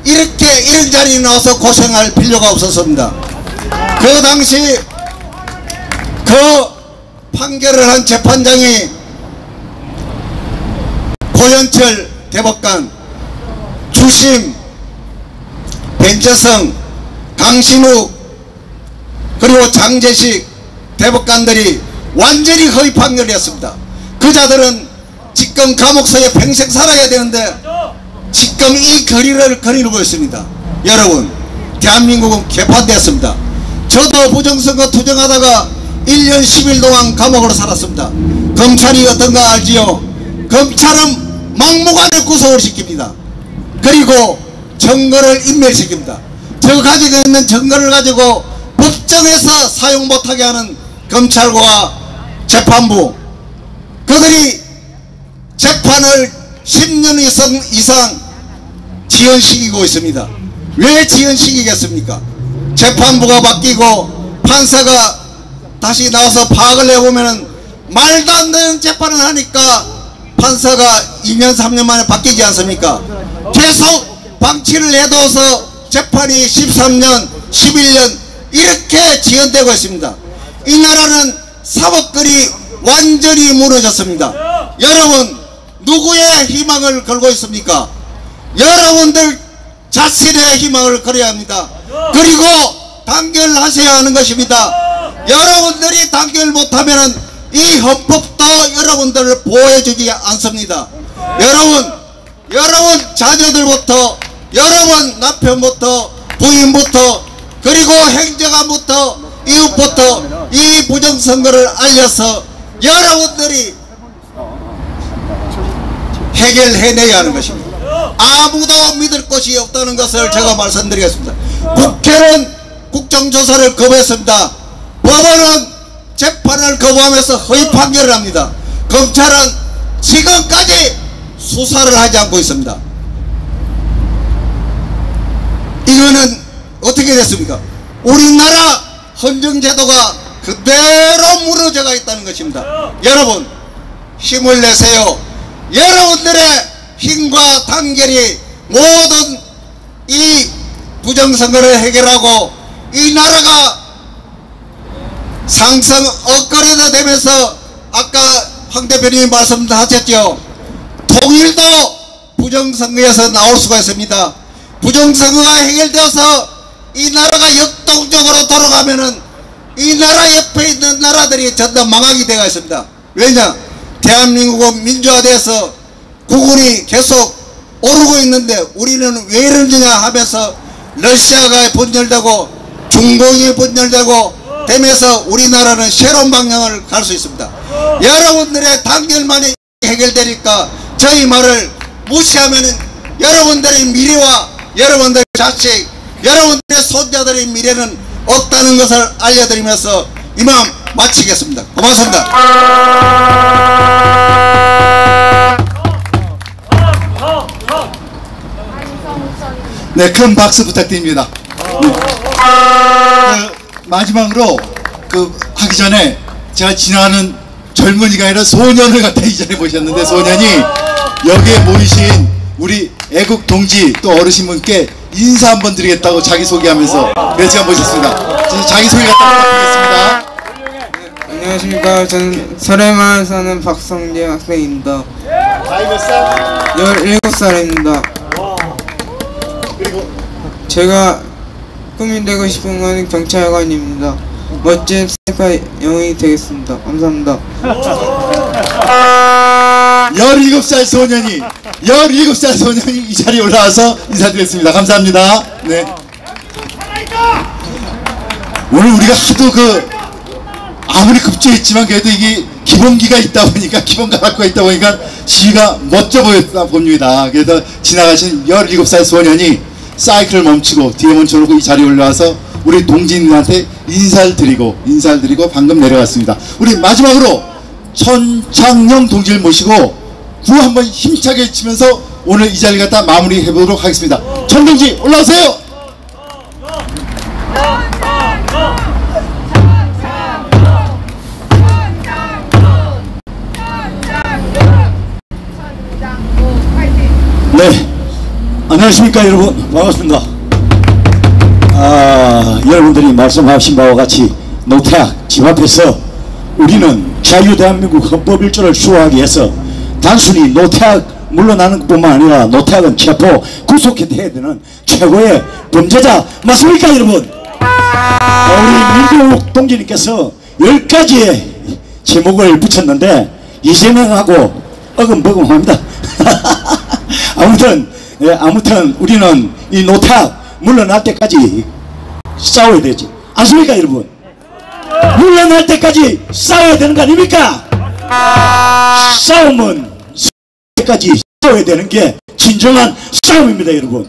이렇게 이런 자리에 나와서 고생할 필요가 없었습니다. 그 당시 그 판결을 한 재판장이 고현철 대법관, 주심, 벤처성, 강신욱, 그리고 장재식 대법관들이 완전히 허위 판결이었습니다. 그 자들은 지금 감옥서에 평생 살아야 되는데 지금 이 거리를 거리고 있습니다. 여러분, 대한민국은 개판되었습니다. 저도 부정선거 투쟁하다가 1년 10일 동안 감옥으로 살았습니다. 검찰이 어떤가 알지요? 검찰은 막무가내 구속을 시킵니다. 그리고 증거를 인멸시킵니다. 저 가지고 있는 증거를 가지고 법정에서 사용 못하게 하는 검찰과 재판부, 그들이 재판을 10년 이상 지연시키고 있습니다. 왜 지연시키겠습니까? 재판부가 바뀌고 판사가 다시 나와서 파악을 해보면은 말도 안 되는 재판을 하니까 판사가 2년 3년 만에 바뀌지 않습니까? 계속 방치를 해둬서 재판이 13년 11년 이렇게 지연되고 있습니다. 이 나라는 사법권이 완전히 무너졌습니다. 여러분, 누구의 희망을 걸고 있습니까? 여러분들 자신의 희망을 걸어야 합니다. 그리고 단결하셔야 하는 것입니다. 여러분들이 단결 못하면 이 헌법도 여러분들을 보호해주지 않습니다. 여러분 자녀들부터, 여러분 남편부터, 부인부터, 그리고 행정관부터, 이웃부터 이 부정선거를 알려서 여러분들이 해결해내야 하는 것입니다. 아무도 믿을 것이 없다는 것을 제가 말씀드리겠습니다. 국회는 국정조사를 거부했습니다. 법원은 재판을 거부하면서 허위 판결을 합니다. 검찰은 지금까지 수사를 하지 않고 있습니다. 이거는 어떻게 됐습니까? 우리나라 헌정제도가 그대로 무너져가 있다는 것입니다. 여러분 힘을 내세요. 여러분들의 힘과 단결이 모든 이 부정선거를 해결하고 이 나라가 상승 엇거리가 되면서 아까 황 대표님이 말씀하셨죠. 통일도 부정선거에서 나올 수가 있습니다. 부정선거가 해결되어서 이 나라가 역동적으로 돌아가면은 이 나라 옆에 있는 나라들이 전부 망하게 되어 있습니다. 왜냐? 대한민국은 민주화돼서 국군이 계속 오르고 있는데 우리는 왜 이러느냐 하면서 러시아가 분열되고 중공이 분열되고 되면서 우리나라는 새로운 방향을 갈 수 있습니다. 여러분들의 단결만이 해결되니까 저희 말을 무시하면 여러분들의 미래와 여러분들의 자식, 여러분들의 손자들의 미래는 없다는 것을 알려드리면서 이만 마치겠습니다. 고맙습니다. 네, 큰 박수 부탁드립니다. 네. 마지막으로 하기 전에 제가 지나가는 젊은이가 아니라 소년을 갖다 이 자리에 모셨는데, 소년이 여기에 모이신 우리 애국 동지 또 어르신분께 인사 한번 드리겠다고 자기소개하면서 그래서 제가 모셨습니다. 자기소개 갖다 부탁드리겠습니다. 안녕하십니까. 저는 설해마을 사는 박성재 학생입니다. 나이 몇 살? 17살입니다. 그리고 제가 꿈이 되고 싶은 건 경찰관입니다. 멋진 사이파 영웅이 되겠습니다. 감사합니다. 17살 소년이 17살 소년이 이 자리에 올라와서 인사드렸습니다. 감사합니다. 네. 오늘 우리가 하도 아무리 급조했지만 그래도 이게 기본기가 있다 보니까 기본가 갖고 있다 보니까 지휘가 멋져 보였다 봅니다. 그래서 지나가신 17살 소년이 사이클을 멈추고 뒤에 멈춰놓고 이 자리에 올라와서 우리 동지들한테 인사를 드리고 방금 내려갔습니다. 우리 마지막으로 천창영 동지를 모시고 구호 한번 힘차게 치면서 오늘 이 자리 갖다 마무리해 보도록 하겠습니다. 천 동지 올라오세요. 네, 안녕하십니까 여러분, 반갑습니다. 여러분들이 말씀하신 바와 같이 노태악 집 앞에서 우리는 자유대한민국 헌법 1조를 수호하기 위해서 단순히 노태악 물러나는 것뿐만 아니라 노태악은 체포 구속해야 되는 최고의 범죄자 맞습니까 여러분? 우리 민국 동지님께서 10가지의 제목을 붙였는데 이재명하고 어금버금합니다. 아무튼 우리는 이 노태악 물러날 때까지 싸워야 되지 않습니까 여러분? 물러날 때까지 싸워야 되는 거 아닙니까? 싸움은 때까지 싸워야 되는 게 진정한 싸움입니다 여러분.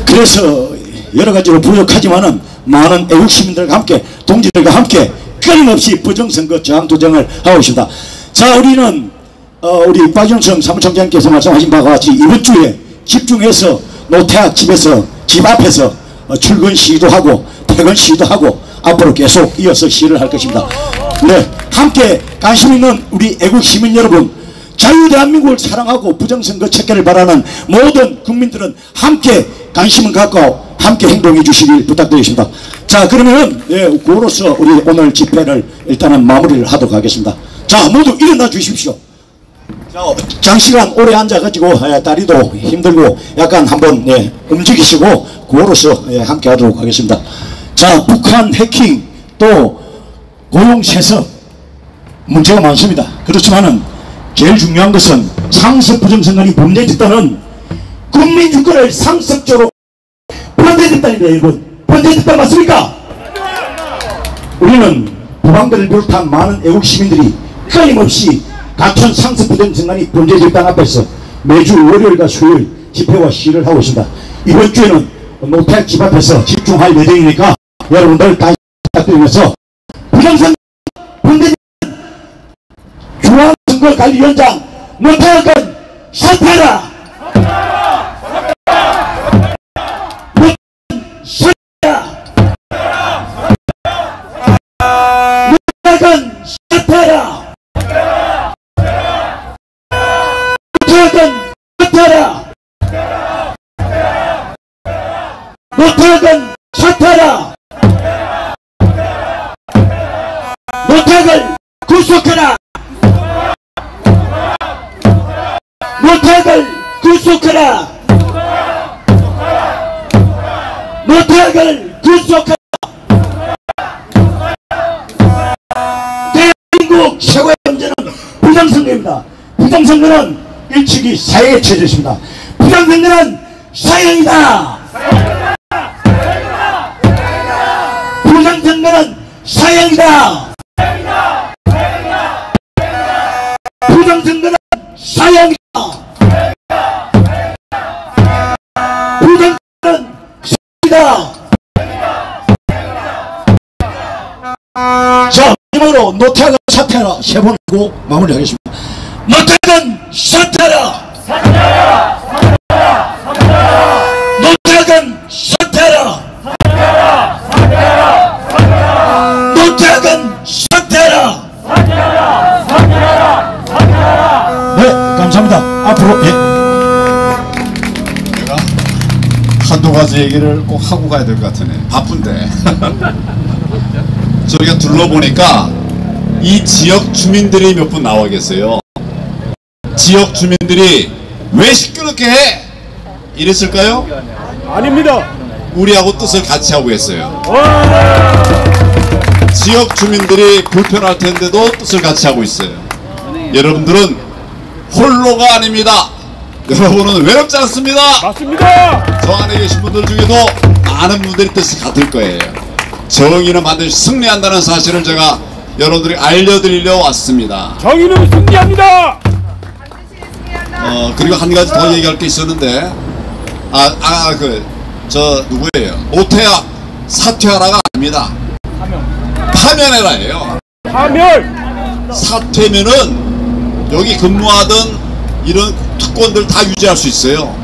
그래서 여러가지로 부족하지만은 많은 애국시민들과 함께 동지들과 함께 끊임없이 부정선거 저항투쟁을 하고 있습니다. 자, 우리는 우리 박영성 사무총장께서 말씀하신 바와 같이 이번 주에 집중해서 노태악 집 앞에서 출근 시위도 하고 퇴근 시위도 하고 앞으로 계속 이어서 시위를 할 것입니다. 네, 함께 관심 있는 우리 애국 시민 여러분, 자유대한민국을 사랑하고 부정선거 척결을 바라는 모든 국민들은 함께 관심을 갖고 함께 행동해 주시길 부탁드리겠습니다. 자, 그러면은 그로서 우리 오늘 집회를 일단은 마무리를 하도록 하겠습니다. 자, 모두 일어나 주십시오. 장시간 오래 앉아가지고 다리도 힘들고 약간 한번 움직이시고 구호로서 함께 하도록 하겠습니다. 자, 북한 해킹 또 고용 세습 문제가 많습니다. 그렇지만은 제일 중요한 것은 상습 부정선관위 범죄 집단은 국민 주권을 상습적으로 범죄 집단입니다. 여러분, 범죄 집단 맞습니까? 우리는 부방들을 비롯한 많은 애국 시민들이 끊임없이 각천 상습 부정선관위 범죄 집단 앞에서 매주 월요일과 수요일 집회와 시위를 하고 있습니다. 이번 주에는 노태악 집 앞에서 집중할 예정이니까 여러분들 다시 부탁드리면서 부정선관위 범죄 중앙선거관리위원장 노태악은 사퇴하라! 노태악은 사퇴하라! 노태악은 사퇴하라! 노태악은 사퇴하라! 노태악을 구속하라! 노태악을 구속하라! 노태악을 구속하라! 대한민국 최고의 문제는 부정선거입니다. 부정선거는 일찍이 사회에 처해졌습니다. 부정선거는 사형이다! 부정선거는 사형이다! 부정선거는 사형이다! 부정선거는 사형이다! 자, 마지막으로 노태악은 사퇴하라 세 번 하고 마무리하겠습니다. 노태악은 사퇴하라! 노태악은 사퇴하라! 노태악은 사퇴하라! 네, 감사합니다. 앞으로 내가 한두 가지 얘기를 꼭 하고 가야 될 것 같으네. 바쁜데. 저희가 둘러보니까 이 지역 주민들이 몇 분 나와 계세요. 지역 주민들이 왜 시끄럽게 해? 이랬을까요? 아닙니다. 우리하고 뜻을 같이 하고 있어요. 지역 주민들이 불편할 텐데도 뜻을 같이 하고 있어요. 여러분들은 홀로가 아닙니다. 여러분은 외롭지 않습니다. 맞습니다. 저 안에 계신 분들 중에도 많은 분들이 뜻이 같을 거예요. 정의는 반드시 승리한다는 사실을 제가 여러분들이 알려드리려 왔습니다. 정의는 승리합니다. 그리고 한 가지 더 얘기할 게 있었는데 누구예요? 노태악 사퇴하라가 아닙니다. 파면해라예요. 파면. 사퇴면은 여기 근무하던 이런 특권들 다 유지할 수 있어요.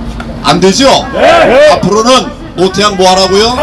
안 되죠? 네. 앞으로는 노태악 뭐 하라고요?